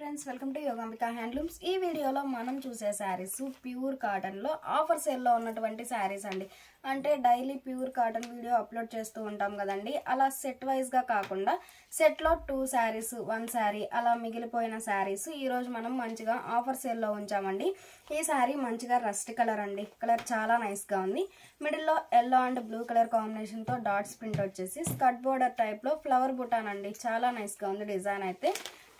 Friends welcome to Yogambika handlooms. ఈ వీడియోలో మనం చూసే శారీస్ ప్యూర్ కాటన్ లో ఆఫర్ సేల్ లో ఉన్నటువంటి శారీస్ అండి। అంటే daily pure cotton video upload చేస్తూ ఉంటాం కదండి, అలా సెట్ వైజ్ గా కాకుండా సెట్ లో 2 శారీస్ 1 శారీ అలా మిగిలిపోయిన శారీస్ ఈ రోజు మనం మంచిగా ఆఫర్ సేల్ లో ఉంచామండి। ఈ శారీ మంచిగా రస్ట్ కలర్ అండి, కలర్ చాలా నైస్ గా ఉంది। మిడిల్ లో yellow and blue colour combination తో డాట్స్ ప్రింట్ వచ్చేసి స్కర్ట్ బోర్డర్ టైప్ లో ఫ్లవర్ బుటాన్ అండి, చాలా నైస్ గా ఉంది డిజైన్ అయితే।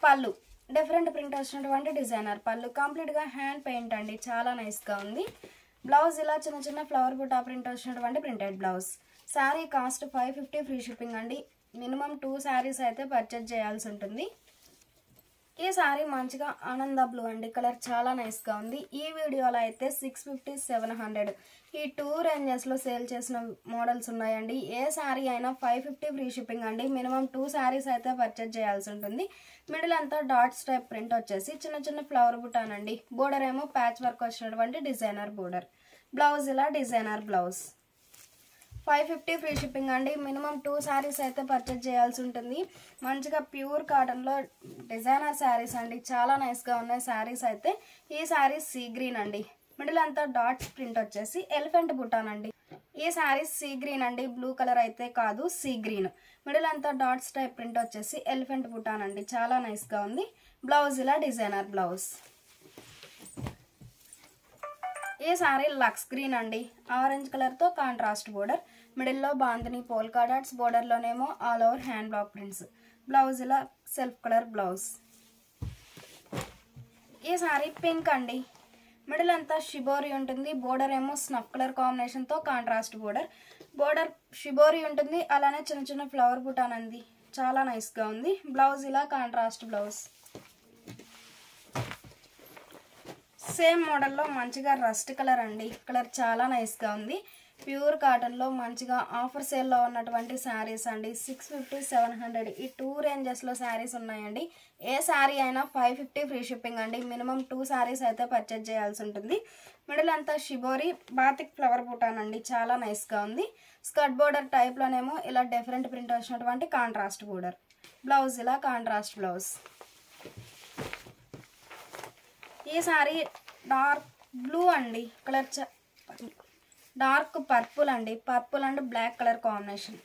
పళ్ళు డిఫరెంట్ ప్రింట్ వచ్చినటువంటి డిజైనర్ పళ్ళు, కంప్లీట్ గా హ్యాండ్ పెయింట్ అండి, చాలా నైస్ గా ఉంది। బ్లౌజ్ ఇలా చిన్న చిన్న ఫ్లవర్ బుటా ప్రింట్ వచ్చినటువంటి printed blouse. Sari cost 550 free shipping అండి। మినిమం 2 శారీస్ అయితే పర్చేజ్ చేయాల్సి ఉంటుంది। ఈ శారీ మంచిగా ఆనంద బ్లూ అండి, కలర్ చాలా నైస్ గా ఉంది। ఈ వీడియోలో అయితే 650 700 ఈ 2 రేంజెస్ లో సేల్ చేసిన మోడల్స్ ఉన్నాయండి। ఏ శారీ అయినా 550 ఫ్రీ షిప్పింగ్ అండి। మినిమం 2 శారీస్ అయితే పర్చేజ్ చేయాల్సి ఉంటుంది। మిడిల్ అంతా డాట్స్ టైప్ ప్రింట్ వచ్చేసి చిన్న చిన్న ఫ్లవర్ బుటాన్ అండి, బోర్డర్ ఏమో ప్యాచ్ వర్క్ వచ్చినటువంటి డిజైనర్ బోర్డర్। బ్లౌజ్ ఇలా డిజైనర్ బ్లౌజ్। 550 ఫ్రీ షిప్పింగ్ అండి। మినిమం 2 శారీస్ అయితే పర్చేజ్ చేయాల్సి ఉంటుంది। మంచిగా ప్యూర్ కాటన్ లో డిజైనర్ శారీస్ అండి, చాలా నైస్ గా ఉన్నాయి శారీస్ అయితే। ఈ శారీ సీ గ్రీన్ అండి, మిడిల్ అంతా డాట్స్ ప్రింట్ వచ్చేసి ఎలిఫెంట్ బుటాన్ అండి। ఈ శారీ సీ గ్రీన్ అండి, బ్లూ కలర్ అయితే కాదు, సీ గ్రీన్। మిడిల్ అంతా డాట్స్ టైప్ ప్రింట్ వచ్చేసి ఎలిఫెంట్ బుటాన్ అండి, చాలా నైస్ గా ఉంది। బ్లౌజ్ ఇలా డిజైనర్ బ్లౌజ్। ఈ శారీ లక్స్ గ్రీన్ అండి, ఆరెంజ్ కలర్ తో కాంట్రాస్ట్ బోర్డర్, మిడిల్ లో బాందిని పోల్కా డాట్స్, బోర్డర్ లోనేమో all over hand block prints. Blouse ఇలా సెల్ఫ్ కలర్ బ్లౌజ్। ఈ శారీ పింక్ అండి, మిడిల్ అంతా షిబోరి ఉంటుంది, బోర్డర్ ఏమో స్నఫ్ కలర్ కాంబినేషన్ తో కాంట్రాస్ట్ బోర్డర్, బోర్డర్ షిబోరి ఉంటుంది, అలానే చిన్న చిన్న ఫ్లవర్ బుటాన్ అండి, చాలా నైస్ గా ఉంది। బ్లౌజ్ ఇలా కాంట్రాస్ట్ బ్లౌజ్। సేమ్ మోడల్లో మంచిగా రస్ట్ కలర్ అండి, కలర్ చాలా నైస్ గా ఉంది। ప్యూర్ కాటన్ లో మంచిగా ఆఫర్ సేల్ లో ఉన్నటువంటి శారీస్ అండి, 650 700 ఈ 2 రేంజెస్ లో శారీస్ ఉన్నాయండి। ఏ శారీ అయినా 550 ఫ్రీ షిప్పింగ్ అండి। మినిమం 2 శారీస్ అయితే పర్చేజ్ చేయాల్సి ఉంటుంది। మిడిల్ అంతా షిబోరి బాతిక్ ఫ్లవర్ బుటాన్ అండి, చాలా నైస్ గా ఉంది। స్కర్ట్ బోర్డర్ టైప్ లోనేమో ఇలా డిఫరెంట్ ప్రింట్ వచ్చినటువంటి కాంట్రాస్ట్ బోర్డర్। బ్లౌజ్ ఇలా కాంట్రాస్ట్ బ్లౌజ్। ఈ శారీ డార్క్ బ్లూ అండి, కలర్ డార్క్ పర్పుల్ అండి, purple and black colour combination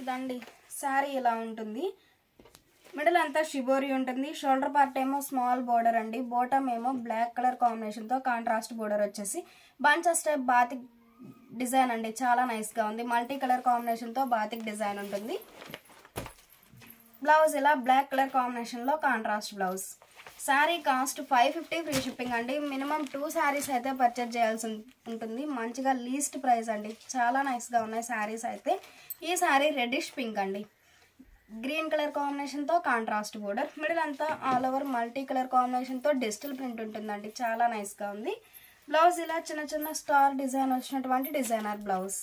ఇదండి। శారీ ఇలా ఉంటుంది, మిడిల్ అంతా షిబోరి ఉంటుంది, షోల్డర్ పార్ట్ ఏమో స్మాల్ బోర్డర్ అండి, బాటమ్ ఏమో బ్లాక్ కలర్ కాంబినేషన్ తో కాంట్రాస్ట్ బోర్డర్ వచ్చేసి బంచెస్ టైప్ బాతిక్ డిజైన్ అండి, చాలా నైస్ గా ఉంది। మల్టీ కలర్ కాంబినేషన్ తో బాతిక్ డిజైన్ ఉంటుంది। బ్లౌజ్ ఇలా బ్లాక్ కలర్ కాంబినేషన్ లో contrast blouse. Sari cost 550 free shipping అండి। మినిమం 2 శారీస్ అయితే పర్చేజ్ చేయాల్సి ఉంటుంది। మంచిగా లీస్ట్ ప్రైస్ అండి, చాలా నైస్ గా ఉన్నాయి శారీస్ అయితే। ఈ శారీ రెడ్డిష్ పింక్ అండి, గ్రీన్ కలర్ కాంబినేషన్ తో కాంట్రాస్ట్ బోర్డర్, మిడిల్ అంతా all over multi colour combination తో డిజిటల్ ప్రింట్ ఉంటుందండి, చాలా నైస్ గా ఉంది। బ్లౌజ్ ఇలా చిన్న చిన్న స్టార్ డిజైన్ వచ్చినటువంటి డిజైనర్ బ్లౌజ్।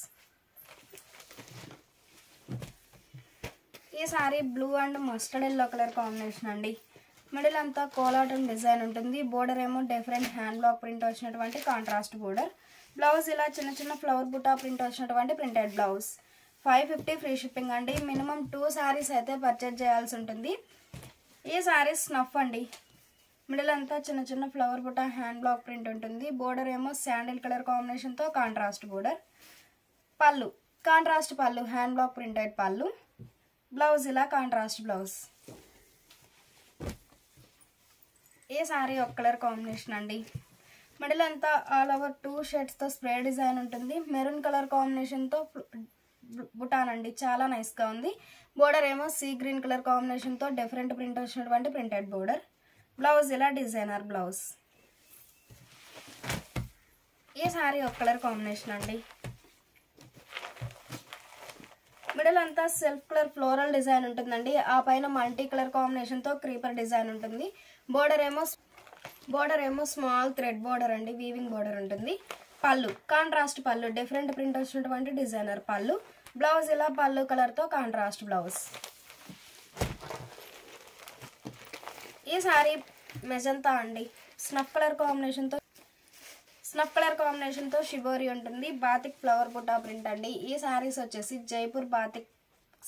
ఈ sari blue and mustard yellow colour combination అండి, మిడిల్ అంతా కోలాటం డిజైన్ ఉంటుంది, బోర్డర్ ఏమో డిఫరెంట్ హ్యాండ్ బ్లాక్ ప్రింట్ వచ్చినటువంటి కాంట్రాస్ట్ బోర్డర్। బ్లౌజ్ ఇలా చిన్న చిన్న ఫ్లవర్ బుటా ప్రింట్ వచ్చినటువంటి ప్రింటెడ్ బ్లౌజ్। 550 ఫ్రీ షిప్పింగ్ అండి। మినిమం 2 శారీస్ అయితే పర్చేజ్ చేయాల్సి ఉంటుంది। ఈ శారీ స్నఫ్ అండి, మిడిల్ అంతా చిన్న చిన్న flower buta hand block print ఉంటుంది, బోర్డర్ ఏమో శాండిల్ కలర్ కాంబినేషన్ తో కాంట్రాస్ట్ బోర్డర్। పళ్ళు కాంట్రాస్ట్ పళ్ళు, హ్యాండ్ బ్లాక్ ప్రింటెడ్ పళ్ళు। బ్లౌజ్ ఇలా కాంట్రాస్ట్ బ్లౌజ్। ఈ శారీ ఒక కలర్ కాంబినేషన్ అండి, మిడిల్ అంతా ఆల్ ఓవర్ 2 షేడ్స్ తో స్ప్రే డిజైన్ ఉంటుంది, మెరూన్ కలర్ కాంబినేషన్ తో బుటాన్ అండి, చాలా నైస్ గా ఉంది। బోర్డర్ ఏమో సీ గ్రీన్ కలర్ కాంబినేషన్ తో డిఫరెంట్ ప్రింట్ వచ్చినటువంటి ప్రింటెడ్ బోర్డర్। బ్లౌజ్ ఇలా డిజైనర్ బ్లౌజ్। ఈ శారీ ఒక కలర్ కాంబినేషన్ అండి, మిడిల్ అంతా సెల్ఫ్ కలర్ ఫ్లోరల్ డిజైన్ ఉంటుందండి, ఆ పైన మల్టీ కలర్ కాంబినేషన్ తో క్రీపర్ డిజైన్ ఉంటుంది, బోర్డర్ ఏమో స్మాల్ థ్రెడ్ బోర్డర్ అండి, వీవింగ్ బోర్డర్ ఉంటుంది। పళ్ళు కాంట్రాస్ట్ పళ్ళు, డిఫరెంట్ ప్రింట్ వచ్చినటువంటి డిజైనర్ పళ్ళు। బ్లౌజ్ ఇలా పళ్ళు కలర్ తో కాంట్రాస్ట్ బ్లౌజ్। ఈ శారీ మెజంతా అండి, స్నఫ్ కలర్ కాంబినేషన్ తో షిబోరి ఉంటుంది, బాతిక్ ఫ్లవర్ బుటా ప్రింట్ అండి। ఈ శారీస్ వచ్చేసి జైపూర్ బాతిక్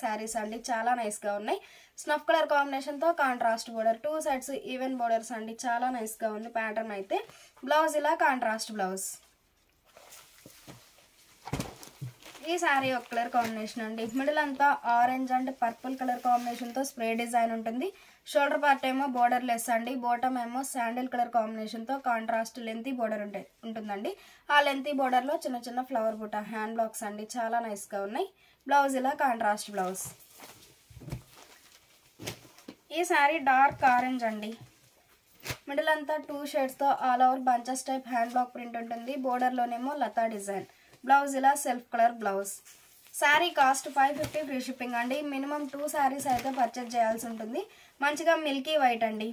శారీస్ అండి, చాలా నైస్గా ఉన్నాయి. స్నఫ్ కలర్ కాంబినేషన్తో contrast border, 2 sides even borders అండి, చాలా నైస్గా ఉంది ప్యాటర్న్ అయితే. బ్లౌజ్ ఇలా కాంట్రాస్ట్ బ్లౌజ్. ఈ శారీ ఒక కలర్ కాంబినేషన్ అండి, మిడిల్ అంతా ఆరెంజ్ అండ్ పర్పుల్ కలర్ కాంబినేషన్తో స్ప్రే డిజైన్ ఉంటుంది. షోల్డర్ పార్ట్ ఏమో బోర్డర్ లెస్ అండి, బాటమ్ ఏమో శాండిల్ కలర్ కాంబినేషన్తో కాంట్రాస్ట్ లెంతీ బోర్డర్ ఉంటుందండి. ఆ లెంతీ బోర్డర్లో చిన్న చిన్న ఫ్లవర్ బుట్ట హ్యాండ్ బ్లాక్స్ అండి, చాలా నైస్గా ఉన్నాయి. బ్లౌజ్ ఇలా కాంట్రాస్ట్ బ్లౌజ్. ఈ శారీ డార్క్ ఆరెంజ్ అండి, మిడిల్ అంతా 2 షేడ్స్తో all over bunches type hand block print ఉంటుంది. బోర్డర్లోనేమో లతా డిజైన్. బ్లౌజ్ ఇలా self colour blouse. Sari cost 550 free shipping అండి. మినిమం 2 శారీస్ అయితే పర్చేజ్ చేయాల్సి ఉంటుంది. మంచిగా మిల్కీ వైట్ అండి,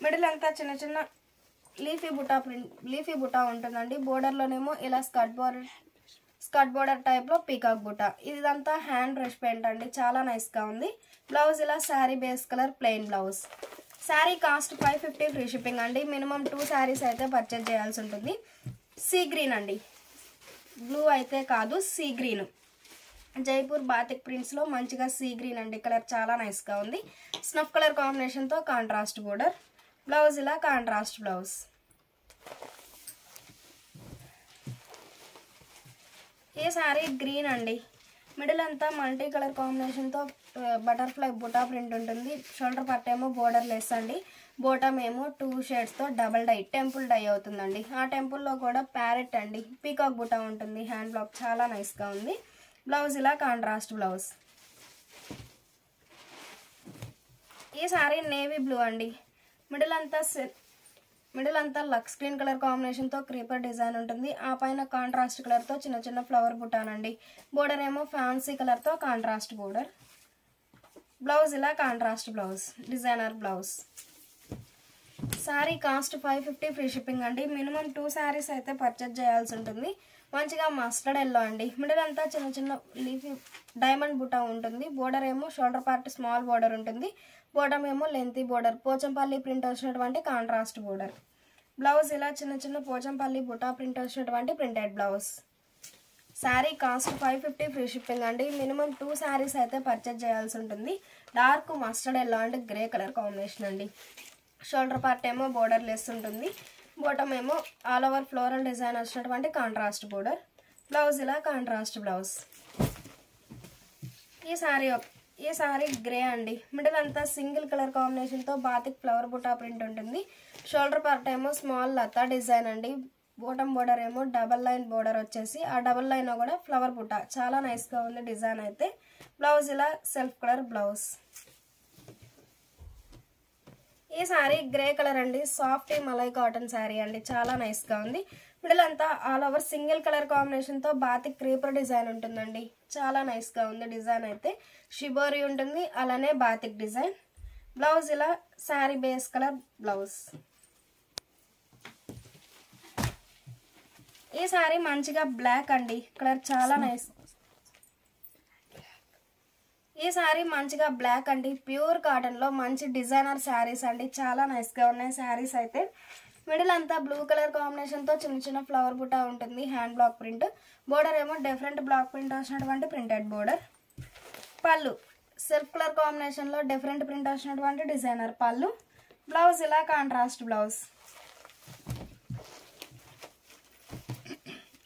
మిడిల్ అంతా చిన్న చిన్న లీఫీ బుటా ఉంటుందండి. బోర్డర్లోనేమో ఇలా స్కర్ట్ బోర్డర్ టైప్లో పీకాక్ బుటా. ఇదంతా హ్యాండ్ బ్రష్ పెయింట్ అండి, చాలా నైస్గా ఉంది. బ్లౌజ్ ఇలా sari base colour plain blouse. Sari cost 550 free shipping అండి. మినిమం 2 శారీస్ అయితే పర్చేజ్ చేయాల్సి ఉంటుంది. సీ గ్రీన్ అండి, బ్లూ అయితే కాదు, సీ గ్రీన్. జైపూర్ బాతిక్ ప్రింట్స్లో మంచిగా సీ గ్రీన్ అండి, కలర్ చాలా నైస్గా ఉంది. స్నఫ్ కలర్ కాంబినేషన్తో కాంట్రాస్ట్ బోర్డర్. బ్లౌజ్ ఇలా కాంట్రాస్ట్ బ్లౌజ్. ఈ శారీ గ్రీన్ అండి, మిడిల్ అంతా మల్టీ కలర్ కాంబినేషన్తో బటర్ఫ్లై బుటా ప్రింట్ ఉంటుంది. షోల్డర్ పార్ట్ ఏమో బోర్డర్ లెస్ అండి, బాటమ్ ఏమో 2 షేడ్స్తో డబల్ డై టెంపుల్ డై అవుతుందండి. ఆ టెంపుల్లో కూడా ప్యారెట్ అండి, పీకాక్ బుటా ఉంటుంది. హ్యాండ్ బ్లాక్ చాలా నైస్గా ఉంది. బ్లౌజ్ ఇలా కాంట్రాస్ట్ బ్లౌజ్. ఈ శారీ నేవీ బ్లూ అండి, మిడిల్ అంతా లక్స్ గ్రీన్ కలర్ కాంబినేషన్తో క్రీపర్ డిజైన్ ఉంటుంది. ఆ పైన కాంట్రాస్ట్ కలర్తో చిన్న చిన్న ఫ్లవర్ బుటానండి. బోర్డర్ ఏమో ఫ్యాన్సీ కలర్తో కాంట్రాస్ట్ బోర్డర్. బ్లౌజ్ ఇలా contrast blouse, designer blouse. Sari cost 550 free shipping అండి. మినిమం 2 శారీస్ అయితే పర్చేజ్ చేయాల్సి ఉంటుంది. మంచిగా మస్టర్డ్ ఎల్లో అండి, మిడిల్ అంతా చిన్న చిన్న లీఫీ డైమండ్ బుటా ఉంటుంది. బోర్డర్ ఏమో షోల్డర్ పార్ట్ స్మాల్ బోర్డర్ ఉంటుంది. బాటమ్ ఏమో లెంతీ బోర్డర్, పోచంపల్లి ప్రింట్ వచ్చినటువంటి కాంట్రాస్ట్ బోర్డర్. బ్లౌజ్ ఇలా చిన్న చిన్న పోచంపల్లి బుటా ప్రింట్ వచ్చినటువంటి printed blouse. Sari cost 550 free shipping అండి. మినిమం 2 శారీస్ అయితే పర్చేజ్ చేయాల్సి ఉంటుంది. Dark mustard yellow and grey colour combination అండి. షోల్డర్ పార్ట్ ఏమో బోర్డర్ లెస్ ఉంటుంది. బాటమ్ ఏమో ఆల్ ఓవర్ ఫ్లోరల్ డిజైన్ వచ్చినటువంటి కాంట్రాస్ట్ బోర్డర్. బ్లౌజ్ ఇలా కాంట్రాస్ట్ బ్లౌజ్. ఈ శారీ గ్రే అండి, మిడిల్ అంతా సింగిల్ కలర్ కాంబినేషన్తో బాతిక్ ఫ్లవర్ బుటా ప్రింట్ ఉంటుంది. షోల్డర్ పార్ట్ ఏమో స్మాల్ లతా డిజైన్ అండి. బాటమ్ బోర్డర్ ఏమో డబల్ లైన్ బోర్డర్ వచ్చేసి ఆ డబల్ లైన్ కూడా ఫ్లవర్ బుటా, చాలా నైస్గా ఉంది డిజైన్ అయితే. బ్లౌజ్ ఇలా సెల్ఫ్ కలర్ బ్లౌజ్. ఈ శారీ గ్రే కలర్ అండి, సాఫ్ట్ మలై కాటన్ శారీ అండి, చాలా నైస్గా ఉంది. మిడిల్ అంతా ఆల్ ఓవర్ సింగిల్ కలర్ కాంబినేషన్తో బాతిక్ క్రీపర్ డిజైన్ ఉంటుందండి, చాలా నైస్గా ఉంది డిజైన్ అయితే. షిబోరి ఉంటుంది, అలానే బాతిక్ డిజైన్. బ్లౌజ్ ఇలా శారీ బేస్ కలర్ బ్లౌజ్. ఈ శారీ మంచిగా బ్లాక్ అండి, కలర్ చాలా నైస్. ఈ శారీ మంచిగా బ్లాక్ అండి, ప్యూర్ కాటన్లో మంచి డిజైనర్ శారీస్ అండి, చాలా నైస్గా ఉన్నాయి శారీస్ అయితే. మిడిల్ అంతా బ్లూ కలర్ కాంబినేషన్తో చిన్న చిన్న ఫ్లవర్ బుటా ఉంటుంది. Hand block print. బోర్డర్ ఏమో డిఫరెంట్ బ్లాక్ ప్రింట్ వచ్చినటువంటి ప్రింటెడ్ బోర్డర్. పళ్ళు సెల్ఫ్ కలర్ కాంబినేషన్లో డిఫరెంట్ ప్రింట్ వచ్చినటువంటి డిజైనర్ పళ్ళు. బ్లౌజ్ ఇలా కాంట్రాస్ట్ బ్లౌజ్.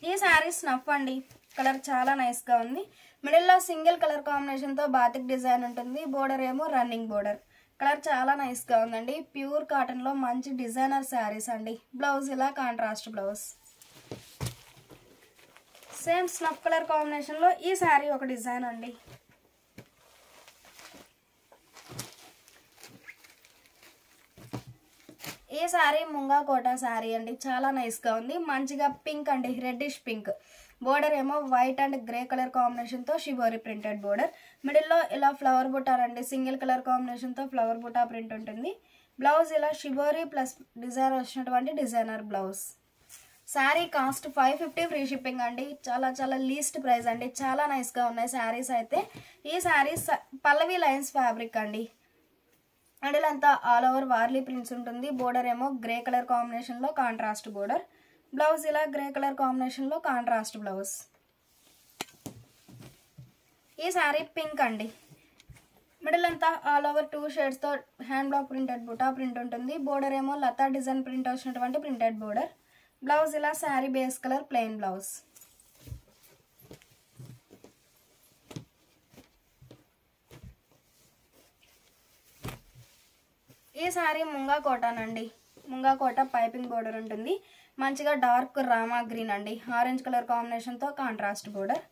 ఈ శారీ స్నఫ్ అండి, కలర్ చాలా నైస్గా ఉంది. మిడిల్లో సింగిల్ కలర్ కాంబినేషన్తో బాతిక్ డిజైన్ ఉంటుంది. బోర్డర్ ఏమో రన్నింగ్ బోర్డర్. కలర్ చాలా నైస్గా ఉందండి. ప్యూర్ కాటన్లో మంచి డిజైనర్ శారీస్ అండి. బ్లౌజ్ ఇలా contrast blouse. Same snuff colour కాంబినేషన్లో ఈ శారీ ఒక డిజైన్ అండి. ఈ శారీ ముంగా కోటా శారీ అండి, చాలా నైస్గా ఉంది. మంచిగా పింక్ అండి, రెడ్డిష్ పింక్. బోర్డర్ ఏమో వైట్ అండ్ గ్రే కలర్ కాంబినేషన్తో షిబోరి ప్రింటెడ్ బోర్డర్. మిడిల్లో ఇలా ఫ్లవర్ బుటా అండి, సింగిల్ కలర్ కాంబినేషన్తో ఫ్లవర్ బుటా ప్రింట్ ఉంటుంది. బ్లౌజ్ ఇలా షిబోరి ప్లస్ డిజైన్ వచ్చినటువంటి designer blouse. Sari cost 550 free shipping అండి. చాలా చాలా లీస్ట్ ప్రైస్ అండి, చాలా నైస్గా ఉన్నాయి శారీస్ అయితే. ఈ శారీస్ పల్లవి లైన్స్ ఫ్యాబ్రిక్ అండి. మిడిల్ అంతా ఆల్ ఓవర్ వార్లీ ప్రింట్స్ ఉంటుంది. బోర్డర్ ఏమో గ్రే కలర్ కాంబినేషన్లో కాంట్రాస్ట్ బోర్డర్. బ్లౌజ్ ఇలా గ్రే కలర్ కాంబినేషన్లో కాంట్రాస్ట్ బ్లౌజ్. ఈ శారీ పింక్ అండి. మిడిల్ అంతా ఆల్ ఓవర్ 2 షేడ్స్తో hand block printed buta print ఉంటుంది. బోర్డర్ ఏమో లతా డిజైన్ ప్రింట్ వచ్చినటువంటి ప్రింటెడ్ బోర్డర్. బ్లౌజ్ ఇలా sari base colour plain blouse. ఈ శారీ ముంగా కోటాన్ అండి. ముంగా కోట పైపింగ్ బోర్డర్ ఉంటుంది. మంచిగా డార్క్ రామా గ్రీన్ అండి, ఆరెంజ్ కలర్ కాంబినేషన్తో కాంట్రాస్ట్ బోర్డర్.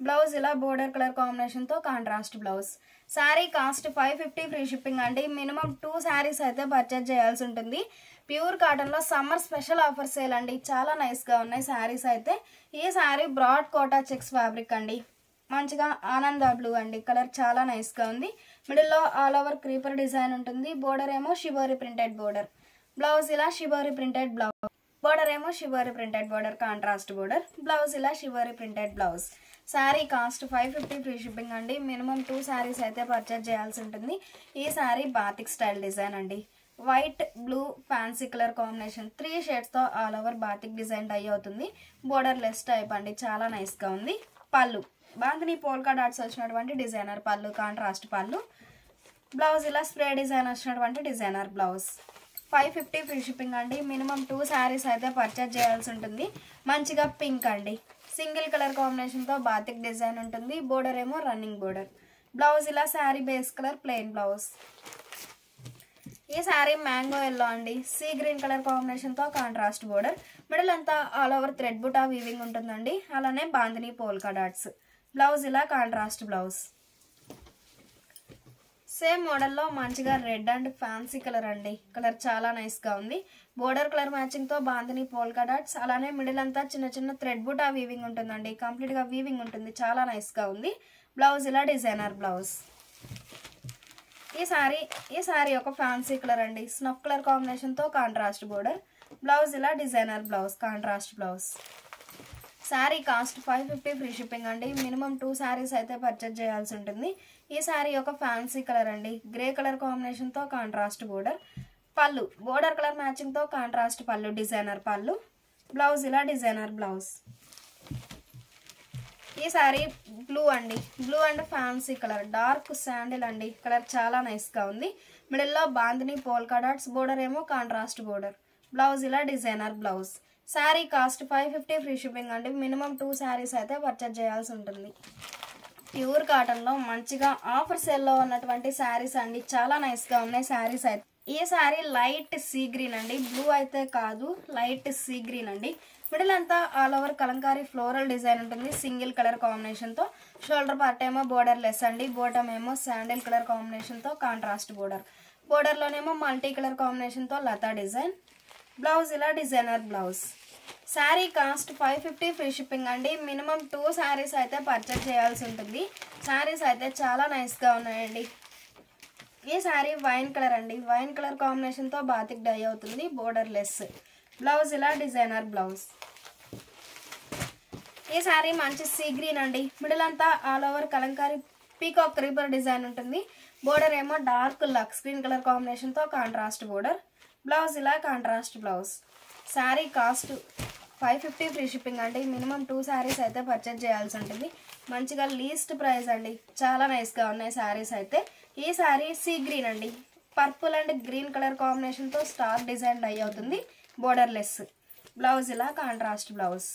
బ్లౌజ్ ఇలా బోర్డర్ కలర్ కాంబినేషన్తో contrast blouse. Sari cost 550 free shipping అండి. మినిమం 2 శారీస్ అయితే పర్చేజ్ చేయాల్సి ఉంటుంది. ప్యూర్ కాటన్లో సమ్మర్ స్పెషల్ ఆఫర్ సేల్ అండి. చాలా నైస్గా ఉన్నాయి శారీస్ అయితే. ఈ sari broad Kota checks fabric అండి. మంచిగా ఆనంద బ్లూ అండి, కలర్ చాలా నైస్గా ఉంది. మిడిల్లో ఆల్ ఓవర్ క్రీపర్ డిజైన్ ఉంటుంది. బోర్డర్ ఏమో షిబోరి ప్రింటెడ్ బోర్డర్. బ్లౌజ్ ఇలా షిబోరి ప్రింటెడ్ బ్లౌజ్. బోర్డర్ ఏమో shibori printed border, contrast border. Blouse ఇలా shibori printed blouse. Sari cost 550 free shipping అండి. మినిమం 2 శారీస్ అయితే పర్చేజ్ చేయాల్సి ఉంటుంది. ఈ శారీ బాతిక్ స్టైల్ డిజైన్ అండి. White blue fancy colour combination 3 షేడ్స్తో all over batik design dye అవుతుంది. బోర్డర్ లెస్ టైప్ అండి, చాలా నైస్గా ఉంది. పళ్ళు బాందిని పోల్కా డాట్స్ వచ్చినటువంటి డిజైనర్ పళ్ళు, కాంట్రాస్ట్ పళ్ళు. బ్లౌజ్ ఇలా స్ప్రే డిజైన్ వచ్చినటువంటి డిజైనర్ బ్లౌజ్. 550 ఫ్రీ షిప్పింగ్ అండి. మినిమం 2 శారీస్ అయితే పర్చేజ్ చేయాల్సి ఉంటుంది. మంచిగా పింక్ అండి, సింగిల్ కలర్ కాంబినేషన్తో బాతిక్ డిజైన్ ఉంటుంది. బోర్డర్ ఏమో రన్నింగ్ బోర్డర్. బ్లౌజ్ ఇలా sari base colour plain blouse. ఈ శారీ మ్యాంగో ఎల్లో అండి, సీ గ్రీన్ కలర్ కాంబినేషన్తో కాంట్రాస్ట్ బోర్డర్. మిడిల్ అంతా all over thread buta weaving ఉంటుందండి. అలానే బాందిని పోల్కా డాట్స్. బ్లౌజ్ ఇలా కాంట్రాస్ట్ బ్లౌజ్. సేమ్ మోడల్లో మంచిగా రెడ్ అండ్ ఫ్యాన్సీ కలర్ అండి, కలర్ చాలా నైస్గా ఉంది. బోర్డర్ కలర్ మ్యాచింగ్తో బాందిని పోల్కా డాట్స్. అలానే మిడిల్ అంతా చిన్న చిన్న థ్రెడ్ బుటా వీవింగ్ ఉంటుందండి, కంప్లీట్గా వీవింగ్ ఉంటుంది, చాలా నైస్గా ఉంది. బ్లౌజ్ ఇలా డిజైనర్ బ్లౌజ్. ఈ శారీ ఒక ఫ్యాన్సీ కలర్ అండి, స్నఫ్ కలర్ కాంబినేషన్తో కాంట్రాస్ట్ బోర్డర్. బ్లౌజ్ ఇలా designer blouse, contrast blouse. Sari cost 550 free shipping అండి. మినిమం 2 శారీస్ అయితే పర్చేజ్ చేయాల్సి ఉంటుంది. ఈ శారీ ఒక ఫ్యాన్సీ కలర్ అండి, గ్రే కలర్ కాంబినేషన్తో కాంట్రాస్ట్ బోర్డర్. పళ్ళు border colour మ్యాచింగ్తో contrast pallu, designer pallu. Blouse ఇలా డిజైనర్ బ్లౌజ్. ఈ శారీ బ్లూ అండి, blue and fancy colour, dark sandal అండి, కలర్ చాలా నైస్గా ఉంది. మిడిల్లో బాందిని పోల్కా డాట్స్. బోర్డర్ ఏమో కాంట్రాస్ట్ బోర్డర్. బ్లౌజ్ ఇలా designer blouse. Sari cost 550 free shipping అండి. మినిమం 2 శారీస్ అయితే పర్చేజ్ చేయాల్సి ఉంటుంది. ప్యూర్ కాటన్లో మంచిగా ఆఫర్ సేల్లో ఉన్నటువంటి శారీస్ అండి, చాలా నైస్గా ఉన్నాయి శారీస్ అయితే. ఈ శారీ లైట్ సీ గ్రీన్ అండి, బ్లూ అయితే కాదు, లైట్ సీ గ్రీన్ అండి. మిడిల్ అంతా all over kalamkari floral design ఉంటుంది, సింగిల్ కలర్ కాంబినేషన్తో. షోల్డర్ పార్ట్ ఏమో బోర్డర్ లెస్ అండి, బోటమ్ ఏమో శాండిల్ కలర్ కాంబినేషన్తో కాంట్రాస్ట్ బోర్డర్. బోర్డర్లోనేమో మల్టీ కలర్ కాంబినేషన్తో లతా డిజైన్. బ్లౌజ్ ఇలా designer blouse. Sari cost 550 free shipping అండి. మినిమం 2 శారీస్ అయితే పర్చేజ్ చేయాల్సి ఉంటుంది. శారీస్ అయితే చాలా నైస్గా ఉన్నాయండి. ఈ శారీ వైన్ కలర్ అండి, వైన్ కలర్ కాంబినేషన్తో బాతిక్ డై అవుతుంది, బోర్డర్ లెస్. బ్లౌజ్ ఇలా డిజైనర్ బ్లౌజ్. ఈ శారీ మంచి సీ గ్రీన్ అండి, మిడిల్ అంతా all over Kalamkari peacock creeper design ఉంటుంది. బోర్డర్ ఏమో డార్క్ లక్స్ గ్రీన్ కలర్ కాంబినేషన్తో కాంట్రాస్ట్ బోర్డర్. బ్లౌజ్ ఇలా contrast blouse. Sari cost 550 free shipping అండి. మినిమం 2 శారీస్ అయితే పర్చేజ్ చేయాల్సి ఉంటుంది. మంచిగా లీస్ట్ ప్రైస్ అండి, చాలా నైస్గా ఉన్నాయి శారీస్ అయితే. ఈ శారీ సీ గ్రీన్ అండి, పర్పుల్ అండ్ గ్రీన్ కలర్ కాంబినేషన్తో స్టార్ డిజైన్ డై అవుతుంది, బోర్డర్ లెస్. బ్లౌజ్ ఇలా కాంట్రాస్ట్ బ్లౌజ్.